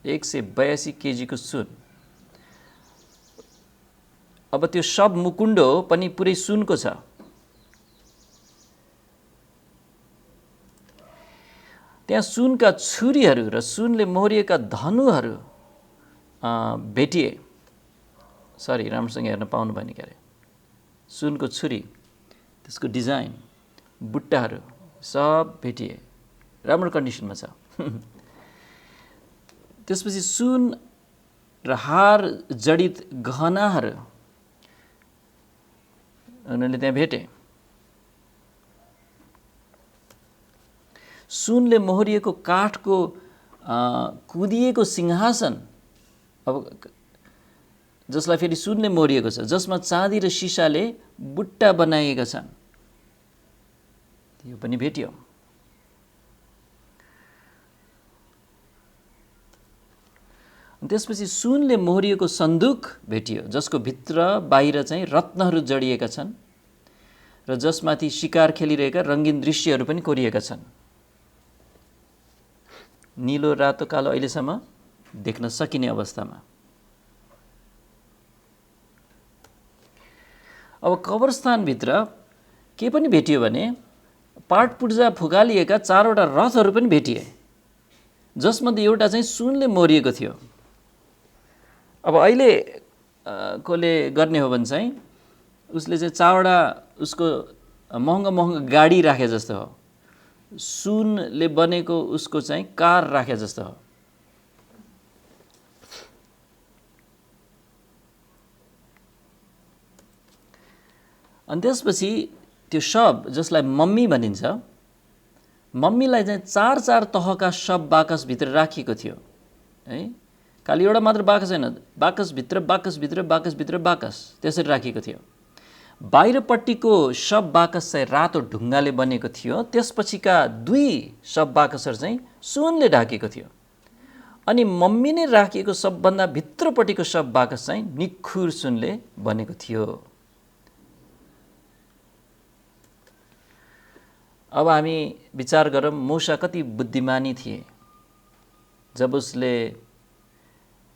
182 केजीको सुन। अब त्यो शव मुकुण्डो पनि पुरै सुनको छ। त्यहाँ सुनका छुरीहरू र सुनले मोहरिएका धनुहरू भेटिए। सरी, राम्रोसँग हेर्न पाउनु भएन क्यारे। सुनको छुरी, त्यसको डिजाइन, बुट्टाहरू सब भेटिए, राम्रो कन्डिसनमा छ। त्यसपछि सुन र हार जडित गहनाहरू उनीहरूले त्यहाँ भेटे। सुनले मोहरिएको काठको कुदिएको सिंहासन, अब जसलाई फेरि सुनले मोहरिएको छ, जसमा चाँदी र सिसाले बुट्टा बनाइएका छन्, यो पनि भेटियो। त्यसपछि सुनले मोहरिएको सन्दुक भेटियो, जसको भित्र बाहिर चाहिँ रत्नहरू जडिएका छन् र जसमाथि शिकार खेलिरहेका रङ्गीन दृश्यहरू पनि कोरिएका छन्। नीलो, रातो, कालो अहिलेसम्म देख्न सकिने अवस्थामा। अब कब्रस्थानभित्र के पनि भेटियो भने पाटपुर्जा फुकालिएका 4वटा रथहरू पनि भेटिए, जसमध्ये एउटा चाहिँ सुनले मोहरिएको थियो। अब अहिले कोले गर्ने हो भने चाहिँ उसले चाहिँ 4वटा उसको महँगो गाडी राखे जस्तो हो, सुनले बनेको उसको चाहिँ कार राखे जस्तो हो। अनि त्यसपछि त्यो शव, जसलाई मम्मी भनिन्छ, मम्मीलाई चाहिँ चार चार तहका शव बाकसभित्र राखिएको थियो है। खालि एउटा मात्र बाकस होइन, बाकसभित्र बाकसभित्र बाकसभित्र बाकस त्यसरी राखिएको थियो। बाहिरपट्टिको शव बाकस चाहिँ रातो ढुङ्गाले बनेको थियो, त्यसपछिका दुई शव बाकसहरू चाहिँ सुनले ढाकेको थियो। अनि मम्मी नै राखिएको सबभन्दा भित्रपट्टिको शव बाकस चाहिँ निखुर सुनले बनेको थियो। अब हामी विचार गरौँ मूसा कति बुद्धिमानी थिए जब उसले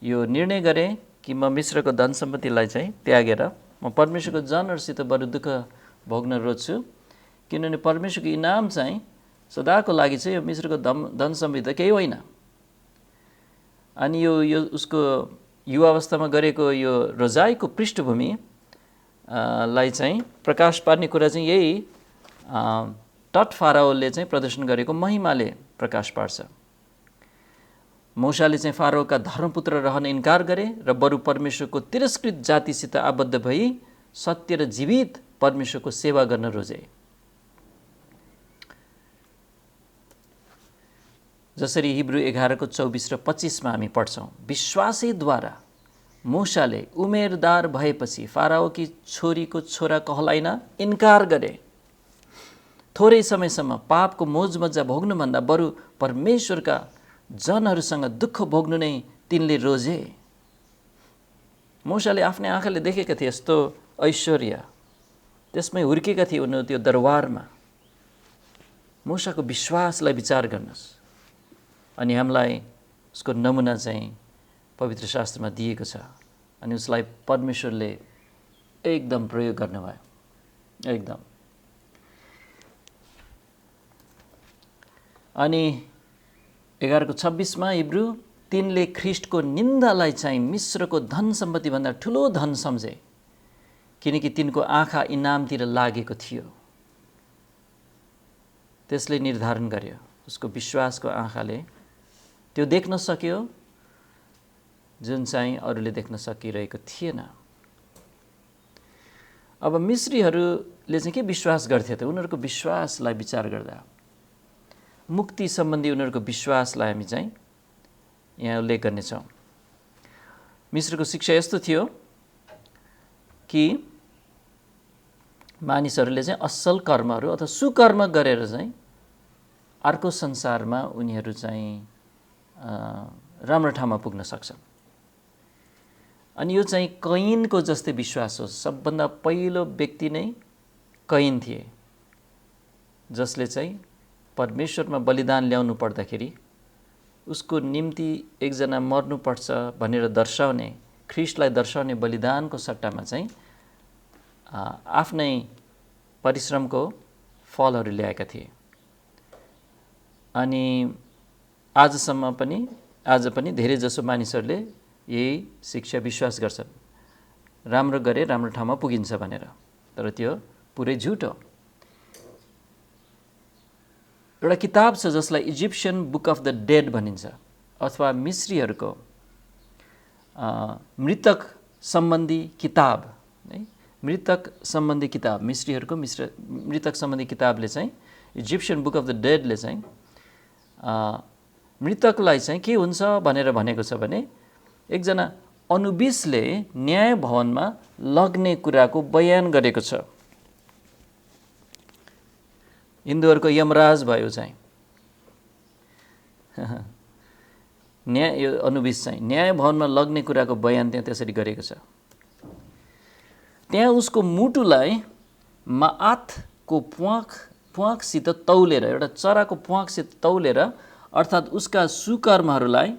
यो निर्णय गरे कि म मिश्रको धन सम्पत्तिलाई चाहिँ त्यागेर म परमेश्वरको जनहरूसित बरु दुःख भोग्न रोज्छु, किनभने परमेश्वरको इनाम चाहिँ सदाको लागि चाहिँ यो मिश्रको धन सम्पत्ति त केही होइन। अनि यो उसको युवावस्थामा गरेको यो रोजाइको पृष्ठभूमि लाई चाहिँ प्रकाश पार्ने कुरा चाहिँ यही टट फाराओले चाहिँ प्रदर्शन गरेको महिमाले प्रकाश पार्छ। मूसाले चाहिँ फाराओका धर्मपुत्र रहन इन्कार गरे र बरु परमेश्वरको तिरस्कृत जातिसित आबद्ध भई सत्य र जीवित परमेश्वरको सेवा गर्न रोजे। जसरी हिब्रू 11:24 र 25 हामी पढ्छौँ, विश्वासैद्वारा मूसाले उमेरदार भएपछि फाराओकी छोरीको छोरा कहलाइन इन्कार गरे। थोरै समयसम्म पापको मोजमज्जा भोग्नुभन्दा बरु परमेश्वरका जनहरूसँग दुःख भोग्नु नै तिनले रोजे। मूसाले आफ्नै आँखाले देखेका थिए यस्तो ऐश्वर्य, त्यसमै हुर्केका थिए उनीहरू त्यो दरबारमा। मूसाको विश्वासलाई विचार गर्नुहोस्। अनि हामीलाई उसको नमुना चाहिँ पवित्र शास्त्रमा दिएको छ अनि उसलाई परमेश्वरले एकदम प्रयोग गर्नुभयो, एकदम। अनि 11:26 हिब्रू, तिनले ख्रिस्टको निन्दालाई चाहिँ मिश्रको धन सम्पत्तिभन्दा ठुलो धन सम्झे, किनकि तिनको आँखा इनामतिर लागेको थियो। त्यसले निर्धारण गर्यो, उसको विश्वासको आँखाले त्यो देख्न सक्यो जुन चाहिँ अरूले देख्न सकिरहेको थिएन। अब मिश्रीहरूले चाहिँ के विश्वास गर्थे त? उनीहरूको विश्वासलाई विचार गर्दा मुक्ति सम्बन्धी उनीहरूको विश्वासलाई हामी चाहिँ यहाँ उल्लेख गर्नेछौँ। मिश्रको शिक्षा यस्तो थियो कि मानिसहरूले चाहिँ असल कर्महरू अथवा सुकर्म गरेर चाहिँ अर्को संसारमा उनीहरू चाहिँ राम्रो ठाउँमा पुग्न सक्छन्। अनि यो चाहिँ कैनको जस्तै विश्वास हो। सबभन्दा पहिलो व्यक्ति नै कैन थिए, जसले चाहिँ परमेश्वरमा बलिदान ल्याउनु पर्दाखेरि उसको निम्ति एकजना मर्नुपर्छ भनेर दर्शाउने, ख्रिस्टलाई दर्शाउने बलिदानको सट्टामा चाहिँ आफ्नै परिश्रमको फलहरू ल्याएका थिए। अनि आज पनि धेरै जसो मानिसहरूले यही शिक्षा विश्वास गर्छन्, राम्रो गरे राम्रो ठाउँमा पुगिन्छ भनेर। तर त्यो पुरै झुट हो। एउटा किताब छ जसलाई Egyptian book of the dead भनिन्छ, अथवा मिश्रीहरूको मृतक सम्बन्धी किताब है। मृतक सम्बन्धी किताब, मिश्रीहरूको मृतक सम्बन्धी किताबले चाहिँ, इजिप्सियन बुक अफ द डेडले चाहिँ मृतकलाई चाहिँ के हुन्छ भनेर भनेको छ भने एकजना अनुबिसले न्याय भवनमा लग्ने कुराको बयान गरेको छ। हिन्दूहरूको यमराज भयो चाहिँ यो अनुबिस चाहिँ न्याय भवनमा लग्ने कुराको बयान त्यहाँ त्यसरी गरेको छ। त्यहाँ उसको मुटुलाई माआतको प्वाँखसित तौलेर, एउटा चराको प्वाँखसित तौलेर, अर्थात् उसका सुकर्महरूलाई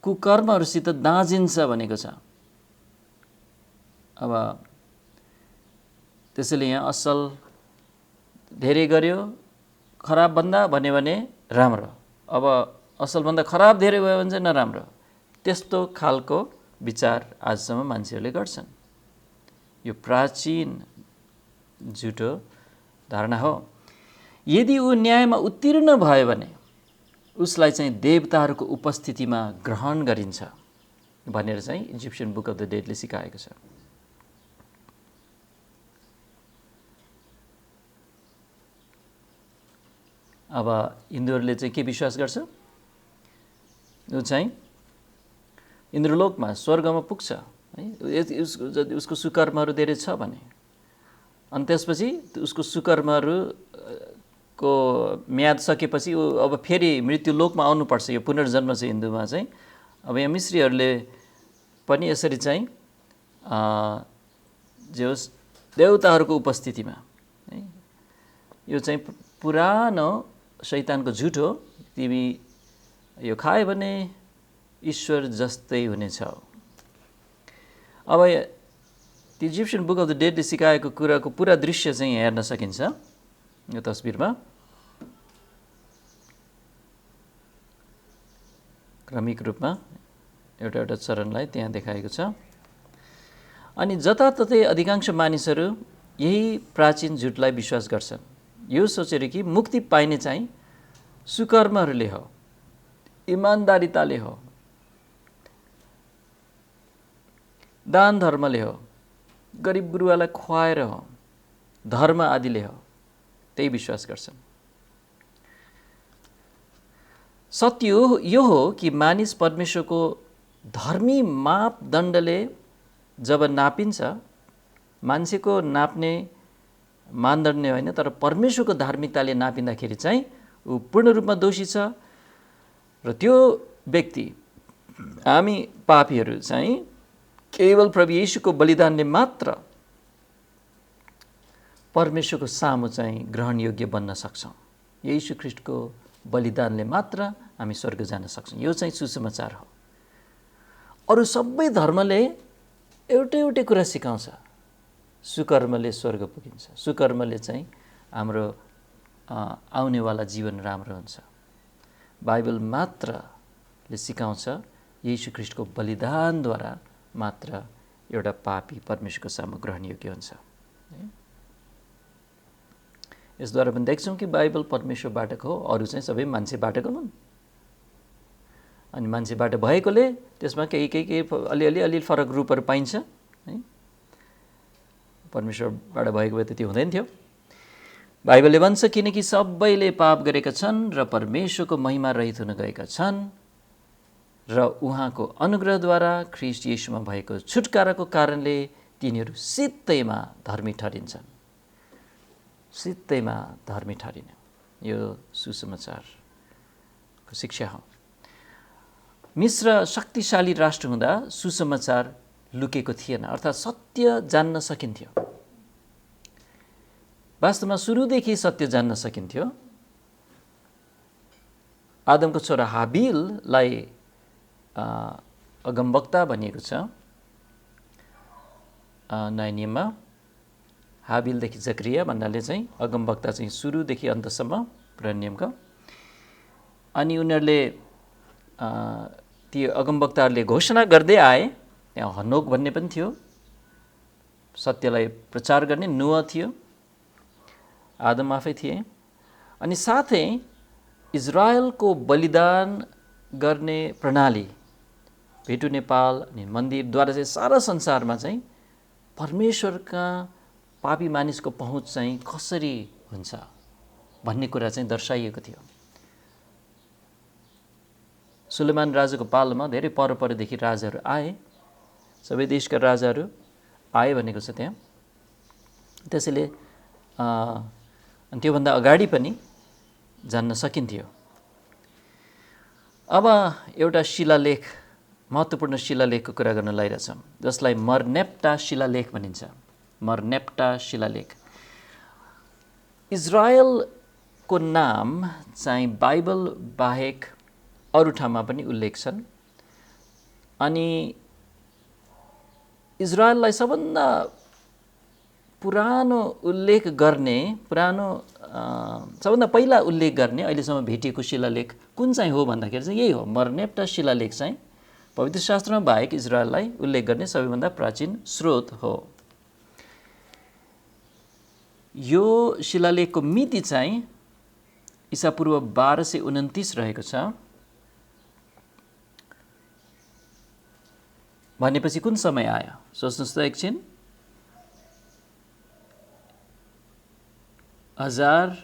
कुकर्महरूसित दाँजिन्छ भनेको छ। अब त्यसैले यहाँ असल धेरै गर्यो, खराबभन्दा भन्यो भने राम्रो, अब असलभन्दा खराब धेरै भयो भने चाहिँ नराम्रो। त्यस्तो खालको विचार आजसम्म मान्छेहरूले गर्छन्। यो प्राचीन झुटो धारणा हो। यदि ऊ न्यायमा उत्तीर्ण भयो भने उसलाई चाहिँ देवताहरूको उपस्थितिमा ग्रहण गरिन्छ भनेर चाहिँ इजिप्सियन बुक अफ द डेडले सिकाएको छ। अब हिन्दूहरूले चाहिँ के विश्वास गर्छ, ऊ चाहिँ इन्द्रलोकमा स्वर्गमा पुग्छ है, उसको सुकर्महरू धेरै छ भने। अनि त्यसपछि उसको सुकर्महरूको म्याद सकेपछि ऊ अब फेरि मृत्युलोकमा आउनुपर्छ। यो पुनर्जन्म चाहिँ हिन्दूमा चाहिँ। अब यहाँ मिश्रीहरूले पनि यसरी चाहिँ जे होस् देवताहरूको उपस्थितिमा है, यो चाहिँ पुरानो शैतानको झुट हो। तिमी यो खायो भने ईश्वर जस्तै हुनेछ। अब त्यो इजिप्सियन बुक अफ द डेडले सिकाएको कुराको पुरा दृश्य चाहिँ हेर्न सकिन्छ यो तस्बिरमा। क्रमिक रूपमा एउटा एउटा चरणलाई त्यहाँ देखाएको छ। अनि जताततै अधिकांश मानिसहरू यही प्राचीन झुटलाई विश्वास गर्छन्, यो सोचेर कि मुक्ति पाइने चाहिँ सुकर्महरूले हो, इमान्दारिताले हो, दान धर्मले हो, गरिब गुरुवालाई खुवाएर हो, धर्म आदिले हो, त्यही विश्वास गर्छन्। सत्य यो हो कि मानिस परमेश्वरको धर्मी मापदण्डले जब नापिन्छ, मान्छेको नाप्ने मानदण्ड होइन तर परमेश्वरको धार्मिकताले नापिँदाखेरि चाहिँ ऊ पूर्ण रूपमा दोषी छ। र त्यो व्यक्ति, हामी पापीहरू चाहिँ केवल प्रभु येशूको बलिदानले मात्र परमेश्वरको सामु चाहिँ ग्रहणयोग्य बन्न सक्छौँ। येशू ख्रीष्टको बलिदानले मात्र हामी स्वर्ग जान सक्छौँ। यो चाहिँ सुसमाचार हो। अरू सबै धर्मले एउटै कुरा सिकाउँछ, सुकर्मले स्वर्ग पुगिन्छ, सुकर्मले चाहिँ हाम्रो आउनेवाला जीवन राम्रो हुन्छ। बाइबल मात्रले सिकाउँछ येशू ख्रीष्टको बलिदानद्वारा मात्र एउटा पापी परमेश्वरको सामु ग्रहणयोग्य हुन्छ। यसद्वारा पनि देख्छौँ कि बाइबल परमेश्वरबाटको हो, अरू चाहिँ सबै मान्छेबाटको हुन्। अनि मान्छेबाट भएकोले त्यसमा केही अलि फरक रूपहरू पाइन्छ है। परमेश्वरबाट भएको भए त्यति हुँदैन थियो। बाइबलले भन्छ किनकि सबैले पाप गरेका छन् र परमेश्वरको महिमा रहित हुन गएका छन् र उहाँको अनुग्रहद्वारा ख्रीष्ट येशूमा भएको छुटकाराको कारणले तिनीहरू सित्तैमा धर्मी ठहरिन्छन्। सित्तैमा धर्मी ठहरिने यो सुसमाचारको शिक्षा हो। मिस्र शक्तिशाली राष्ट्र हुँदा सुसमाचार लुकेको थिएन, अर्थात् सत्य जान्न सकिन्थ्यो। वास्तवमा सुरुदेखि सत्य जान्न सकिन्थ्यो। आदमको छोरा हाबिललाई अगमवक्ता भनिएको छ नयाँ नियममा। हाबिलदेखि जकरिया भन्नाले चाहिँ अगमवक्ता चाहिँ सुरुदेखि अन्तसम्म पुरानो नियमको। अनि उनीहरूले ती अगमवक्ताहरूले घोषणा गर्दै आए। त्यहाँ हनोक भन्ने पनि थियो, सत्यलाई प्रचार गर्ने। नोह थियो, आदम आफै थिए। अनि साथै इजरायलको बलिदान गर्ने प्रणाली, भेटु नेपाल अनि मन्दिरद्वारा चाहिँ सारा संसारमा चाहिँ परमेश्वरका पापी मानिसको पहुँच चाहिँ कसरी हुन्छ भन्ने कुरा चाहिँ दर्शाइएको थियो। सुलेमान राजाको पालोमा धेरै परदेखि राजाहरू आए, सबै देशका राजाहरू आए भनेको छ त्यहाँ। त्यसैले अनि त्योभन्दा अगाडि पनि जान्न सकिन्थ्यो। अब एउटा शिलालेख, महत्त्वपूर्ण शिलालेखको कुरा गर्न लागिरहेछौँ, जसलाई मरनेप्टा शिलालेख भनिन्छ। मरनेप्टा शिलालेख। इजरायलको नाम चाहिँ बाइबल बाहेक अरू ठाउँमा पनि उल्लेख छन्। अनि इजरायललाई सबभन्दा पुरानो उल्लेख गर्ने, सबभन्दा पहिला उल्लेख गर्ने अहिलेसम्म भेटिएको शिलालेख कुन चाहिँ हो भन्दाखेरि चाहिँ यही हो। मरनेप्टा शिलालेख चाहिँ पवित्र शास्त्रमा बाहेक इजरायललाई उल्लेख गर्ने सबैभन्दा प्राचीन स्रोत हो। यो शिलालेखको मिति चाहिँ ईसापूर्व 1229 रहेको छ। भनेपछि कुन समय आयो सोच्नुहोस् त एकछिन। 1000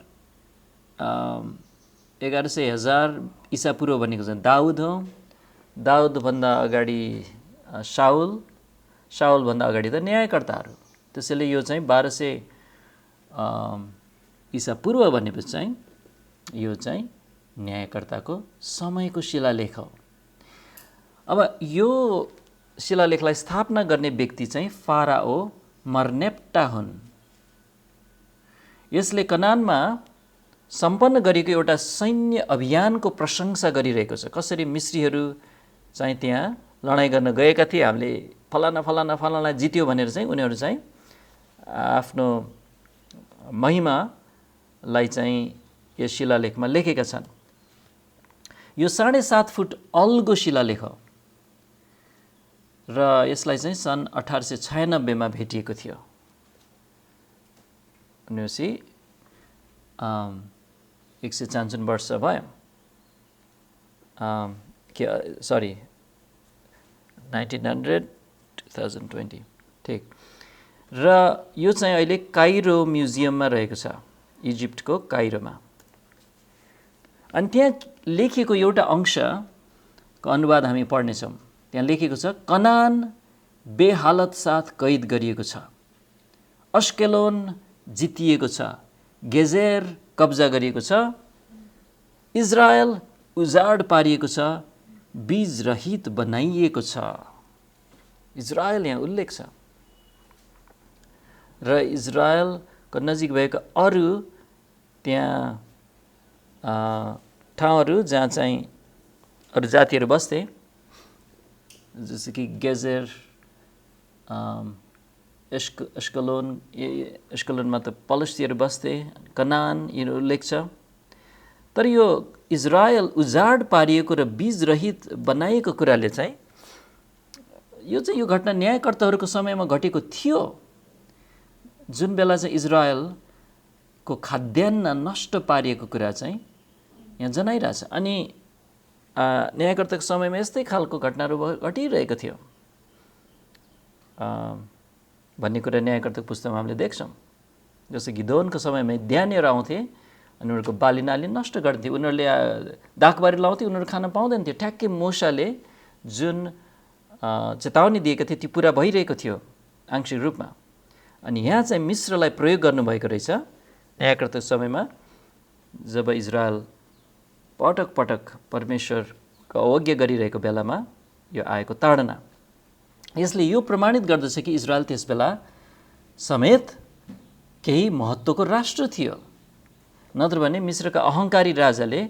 1100 ईसा पूर्व भनेको चाहिँ दाउद हो। दाउदभन्दा अगाडि साउल, साउलभन्दा अगाडि त न्यायकर्ताहरू। त्यसैले यो चाहिँ 1200 ईसा पूर्व भनेपछि चाहिँ यो चाहिँ न्यायकर्ताको समयको शिलालेख हो। अब यो शिलालेखलाई स्थापना गर्ने व्यक्ति चाहिँ फाराओ मर्नेप्टा हुन्। यसले कनानमा सम्पन्न गरेको एउटा सैन्य अभियानको प्रशंसा गरिरहेको छ। कसरी मिस्रीहरू चाहिँ त्यहाँ लडाइँ गर्न गएका थिए, हामीले फलाना फलाना फलाना जित्यो भनेर चाहिँ उनीहरू चाहिँ आफ्नो महिमालाई चाहिँ यस शिलालेखमा लेखेका छन्। यो 7.5 फुट अल्गो शिलालेख हो र यसलाई चाहिँ सन् 1896 मा भेटिएको थियो। भनेपछि 155 वर्ष भयो। सरी 1900 2020 ठिक। र यो चाहिँ अहिले काइरो म्युजियममा रहेको छ, इजिप्टको काइरोमा। अनि त्यहाँ लेखिएको एउटा अंशको अनुवाद हामी पढ्नेछौँ। त्यहाँ लेखिएको छ, कनान बेहालत साथ कैद गरिएको छ, अस्केलोन जितिएको छ, गेजेर कब्जा गरिएको छ, इजरायल उजाड पारिएको छ, बीज रहित बनाइएको छ। इजरायल यहाँ उल्लेख छ र इजरायलको नजिक भएको अरू त्यहाँ ठाउँहरू जहाँ चाहिँ अरू जातिहरू बस्थे, जस्तो कि गेजेर, एस्कलोनमा त पलस्तीहरू बस्थे, कनान यिनीहरू उल्लेख छ। तर यो इजरायल उजाड पारिएको र बीज रहित बनाइएको कुराले चाहिँ यो घटना न्यायकर्ताहरूको समयमा घटेको थियो, जुन बेला चाहिँ इजरायलको खाद्यान्न नष्ट पारिएको कुरा चाहिँ यहाँ जनाइरहेछ। अनि न्यायकर्ताको समयमा यस्तै खालको घटनाहरू घटिरहेको थियो भन्ने कुरा न्यायकर्ताको पुस्तकमा हामीले देख्छौँ। जस्तो गिदोनको समयमा ध्यानहरू आउँथे अनि उनीहरूको बाली नाली नष्ट गर्थे, उनीहरूले दाखबारी लाउँथे, उनीहरू खान पाउँदैन थियो। ठ्याक्कै मूसाले जुन चेतावनी दिएका थिए ती पुरा भइरहेको थियो आंशिक रूपमा। अनि यहाँ चाहिँ मिश्रलाई प्रयोग गर्नुभएको रहेछ न्यायकर्ताको समयमा, जब इजरायल पटक पटक परमेश्वरको अवज्ञा गरिरहेको बेलामा यो आएको ताडना। यसले यो प्रमाणित गर्दछ कि इजरायल त्यस बेला समेत केही महत्त्वको राष्ट्र थियो, नत्र भने मिश्रका अहङ्कारी राजाले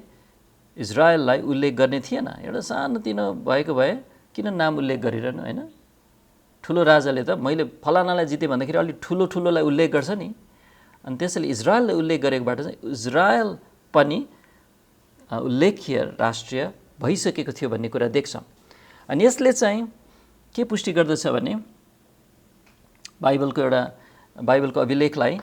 इजरायललाई उल्लेख गर्ने थिएन। एउटा सानोतिनो भएको भए किन नाम उल्लेख गरिरहनु, होइन? ठुलो राजाले त मैले फलानालाई जितेँ भन्दाखेरि अलिक ठुलो ठुलोलाई उल्लेख गर्छ नि। अनि त्यसैले इजरायललाई उल्लेख गरेकोबाट चाहिँ इजरायल पनि उल्लेख्य राष्ट्रिय भइसकेको थियो भन्ने कुरा देख्छौँ। अनि यसले चाहिँ के पुष्टि गर्दछ भने बाइबलको अभिलेखलाई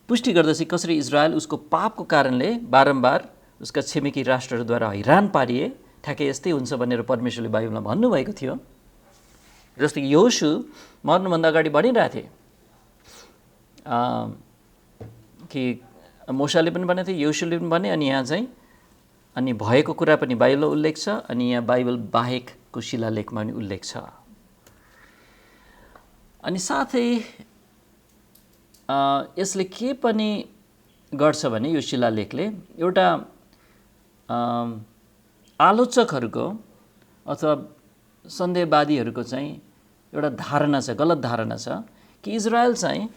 पुष्टि गर्दछ कसरी इजरायल उसको पापको कारणले बारम्बार उसका छिमेकी राष्ट्रहरूद्वारा हैरान पारिए। ठ्याक्कै यस्तै हुन्छ भनेर परमेश्वरले बाइबलमा भन्नुभएको थियो। जस्तो कि योशु मर्नुभन्दा अगाडि भनिरहेको थिए कि मोसाले पनि भनेको थिए, योशुले पनि भने, अनि यहाँ चाहिँ अनि भएको कुरा पनि बाइबलमा उल्लेख छ, अनि यहाँ बाइबल बाहेकको शिलालेखमा पनि उल्लेख छ। अनि साथै यसले के पनि गर्छ भने यो शिलालेखले एउटा आलोचकहरूको अथवा सन्देहवादीहरूको चाहिँ एउटा धारणा छ, गलत धारणा छ कि इजरायल चाहिँ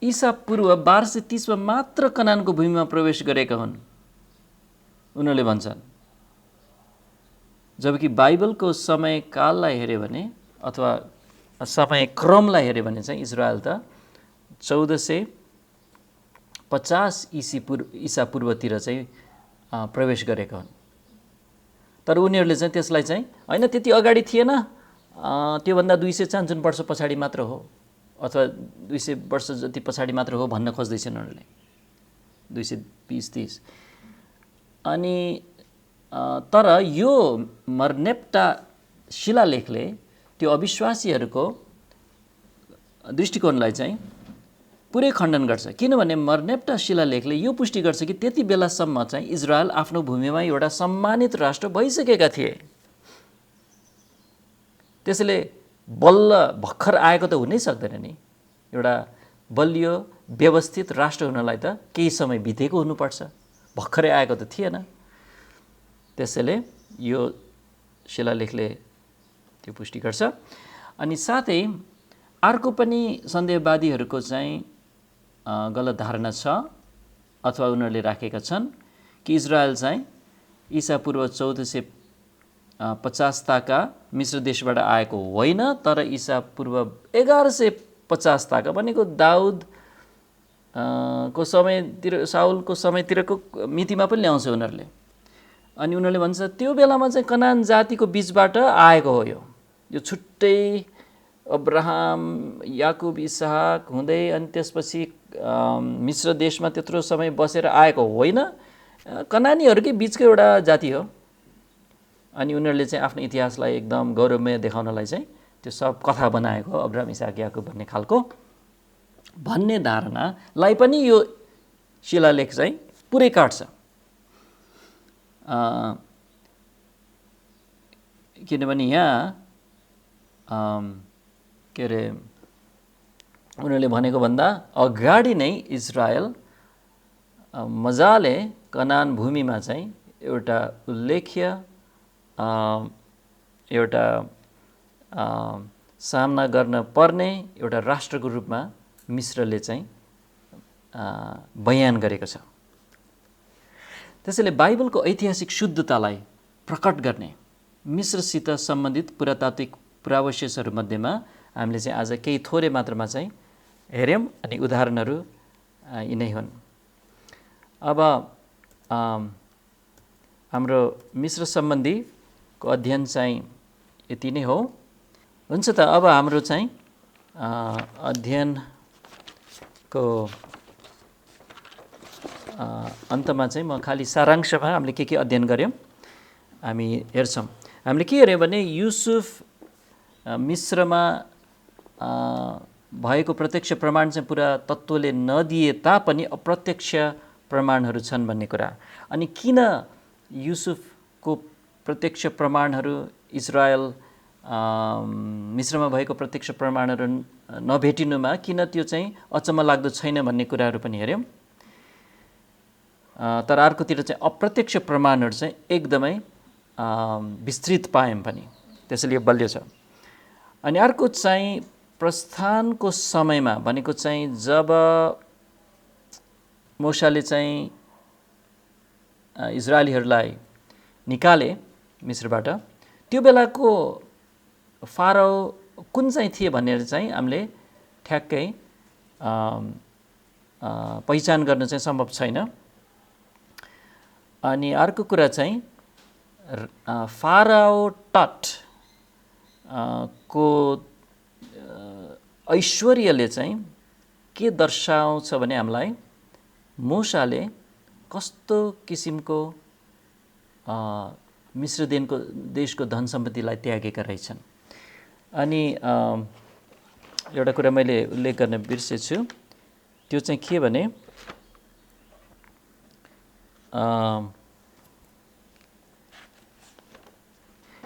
ईसा पूर्व 1230 मा मात्र कनानको भूमिमा प्रवेश गरेका हुन् उनीहरूले भन्छन्। जबकि बाइबलको समयकाललाई हेऱ्यो भने अथवा समय क्रमलाई हेऱ्यो भने चाहिँ इजरायल त 1450 ईसा पूर्वतिर चाहिँ प्रवेश गरेका हुन्। तर उनीहरूले चाहिँ त्यसलाई चाहिँ होइन त्यति अगाडि थिएन, त्योभन्दा 200 वर्ष पछाडि मात्र हो अथवा 200 वर्ष जति पछाडि मात्र हो भन्न खोज्दैछन् उनीहरूले, 220-30। अनि तर यो मर्नेप्टा शिलालेखले त्यो अविश्वासीहरूको दृष्टिकोणलाई चाहिँ पुरै खण्डन गर्छ। किनभने मर्नेप्टा शिलालेखले यो पुष्टि गर्छ कि त्यति बेलासम्म चाहिँ इजरायल आफ्नो भूमिमा एउटा सम्मानित राष्ट्र भइसकेका थिए। त्यसैले बल्ल भर्खर आएको त हुनै सक्दैन नि। एउटा बलियो व्यवस्थित राष्ट्र हुनलाई त केही समय बितेको हुनुपर्छ, भर्खरै आएको त थिएन। त्यसैले यो शिलालेखले त्यो पुष्टि गर्छ। अनि साथै अर्को पनि सन्देहवादीहरूको चाहिँ गलत धारणा छ अथवा उनीहरूले राखेका छन् कि इजरायल चाहिँ ईसा पूर्व 1450 ताका मिश्र देशबाट आएको होइन, तर ईसा पूर्व 1150 ताका भनेको दाउद को समयतिर, साउलको समयतिरको मितिमा पनि ल्याउँछ उनीहरूले। अनि उनीहरूले भन्छ त्यो बेलामा चाहिँ कनान जातिको बीचबाट आएको हो। यो छुट्टै अब्राहम, याकुब, इसहाक हुँदै अनि त्यसपछि मिश्र देशमा त्यत्रो समय बसेर आएको होइन, कनानीहरूकै बीचको एउटा जाति हो। अनि उनीहरूले चाहिँ आफ्नो इतिहासलाई एकदम गौरवमय देखाउनलाई चाहिँ त्यो सब कथा बनाएको हो, अब्राहम, इसहाक, याकुब भन्ने खालको भन्ने धारणालाई पनि यो शिलालेख चाहिँ पुरै काट्छ। किनभने यहाँ के अरे उनीहरूले भनेको भन्दा अगाडि नै इजरायल मजाले कनान भूमिमा चाहिँ एउटा उल्लेख्य एउटा सामना गर्न पर्ने एउटा राष्ट्रको रूपमा मिश्रले चाहिँ बयान गरेको छ। त्यसैले बाइबलको ऐतिहासिक शुद्धतालाई प्रकट गर्ने मिश्रसित सम्बन्धित पुरातात्विक पुरावशेषहरूमध्येमा हामीले चाहिँ आज केही थोरै मात्रामा चाहिँ हेऱ्यौँ। अनि उदाहरणहरू यिनै हुन्। अब हाम्रो मिश्र सम्बन्धीको अध्ययन चाहिँ यति नै हो। हुन्छ त अब हाम्रो चाहिँ अध्ययनको अन्तमा चाहिँ म खालि सारांशमा हामीले के अध्ययन गऱ्यौँ हामी हेर्छौँ। हामीले के हेऱ्यौँ भने युसुफ मिश्रमा भएको प्रत्यक्ष प्रमाण चाहिँ पुरा तत्त्वले नदिए तापनि अप्रत्यक्ष प्रमाणहरू छन् भन्ने कुरा। अनि किन युसुफको प्रत्यक्ष प्रमाणहरू इजरायल मिश्रमा भएको प्रत्यक्ष प्रमाणहरू नभेटिनुमा किन त्यो चाहिँ अचम्म लाग्दो छैन भन्ने कुराहरू पनि हेऱ्यौँ। तर अर्कोतिर चाहिँ अप्रत्यक्ष प्रमाणहरू चाहिँ एकदमै विस्तृत पायौँ पनि, त्यसैले यो बलियो छ। अनि अर्को चाहिँ प्रस्थानको समयमा भनेको चाहिँ जब मूसाले चाहिँ इजरायलीहरूलाई निकाले मिश्रबाट, त्यो बेलाको फाराओ कुन चाहिँ थिए भनेर चाहिँ हामीले ठ्याक्कै पहिचान गर्न चाहिँ सम्भव छैन। अनि अर्को कुरा चाहिँ फाराओ टट को ऐश्वर्यले चाहिँ के दर्शाउँछ भने हामीलाई मूसाले कस्तो किसिमको मिश्र देशको धन सम्पत्तिलाई त्यागेका रहेछन्। अनि एउटा कुरा मैले उल्लेख गर्न बिर्सेछु, त्यो चाहिँ के भने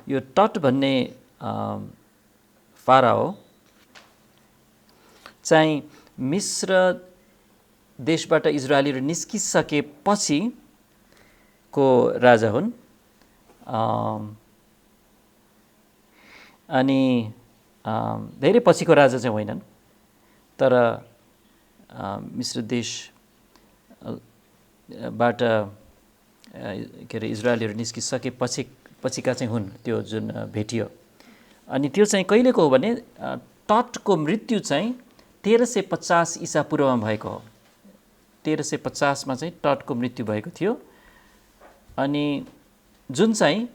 यो टट भन्ने फाराओ चाहिँ मिश्र देशबाट इजरायलीहरू निस्किसकेपछि को राजा हुन्। अनि धेरै पछिको राजा चाहिँ होइनन्, तर मिश्र देशबाट के अरे इजरायलीहरू निस्किसकेपछिका चाहिँ हुन् त्यो जुन भेटियो। अनि त्यो चाहिँ कहिलेको हो भने टटको मृत्यु चाहिँ 1350 ईसा पूर्वमा भएको हो। 1350 मा चाहिँ टटको मृत्यु भएको थियो। अनि जुन चाहिँ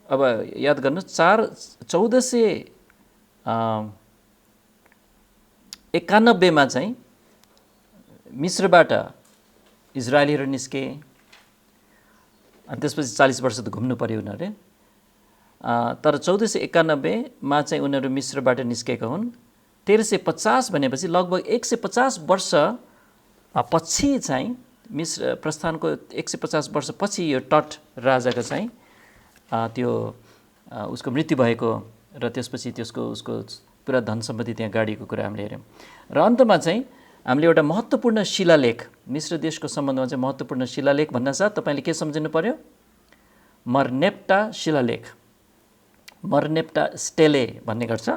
अब याद गर्नु 1491 मा चाहिँ मिश्रबाट इजरायलीहरू निस्के। अनि त्यसपछि 40 वर्ष त घुम्नु पर्यो उनीहरूले। तर 1491 मा चाहिँ उनीहरू मिश्रबाट निस्केका हुन्। 1350 भनेपछि लगभग 150 वर्ष पछि चाहिँ मिस्र प्रस्थानको 150 वर्षपछि यो टट राजाको चाहिँ त्यो उसको मृत्यु भएको र त्यसपछि उसको पुरा धन सम्पत्ति त्यहाँ गाडीको कुरा हामीले हेऱ्यौँ। र अन्तमा चाहिँ हामीले एउटा महत्त्वपूर्ण शिलालेख मिस्र देशको सम्बन्धमा चाहिँ महत्त्वपूर्ण शिलालेख भन्नासाथ तपाईँले के सम्झिनु पर्यो? मर्नेप्टा शिलालेख, मर्नेप्टा स्टेले भन्ने गर्छ।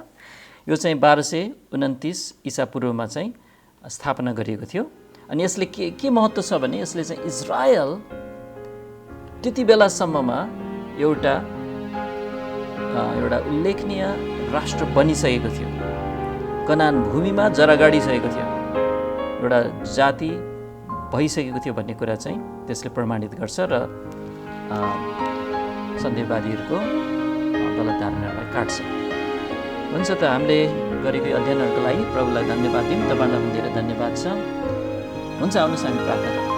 यो चाहिँ 1229 ईसा पूर्वमा चाहिँ स्थापना गरिएको थियो। अनि यसले के महत्त्व छ भने यसले चाहिँ इजरायल त्यति बेलासम्ममा एउटा उल्लेखनीय राष्ट्र बनिसकेको थियो, कनान भूमिमा जरा गाडिसकेको थियो, एउटा जाति भइसकेको थियो भन्ने कुरा चाहिँ त्यसले प्रमाणित गर्छ र सन्देहवादीहरूको गलत धारणालाई काट्छ। हुन्छ त हामीले गरेको अध्ययनहरूको लागि प्रभुलाई धन्यवाद दिउँ। तपाईँलाई पनि धेरै धन्यवाद छ। हुन्छ, आउनुहोस् हामी प्रार्थना गरौँ।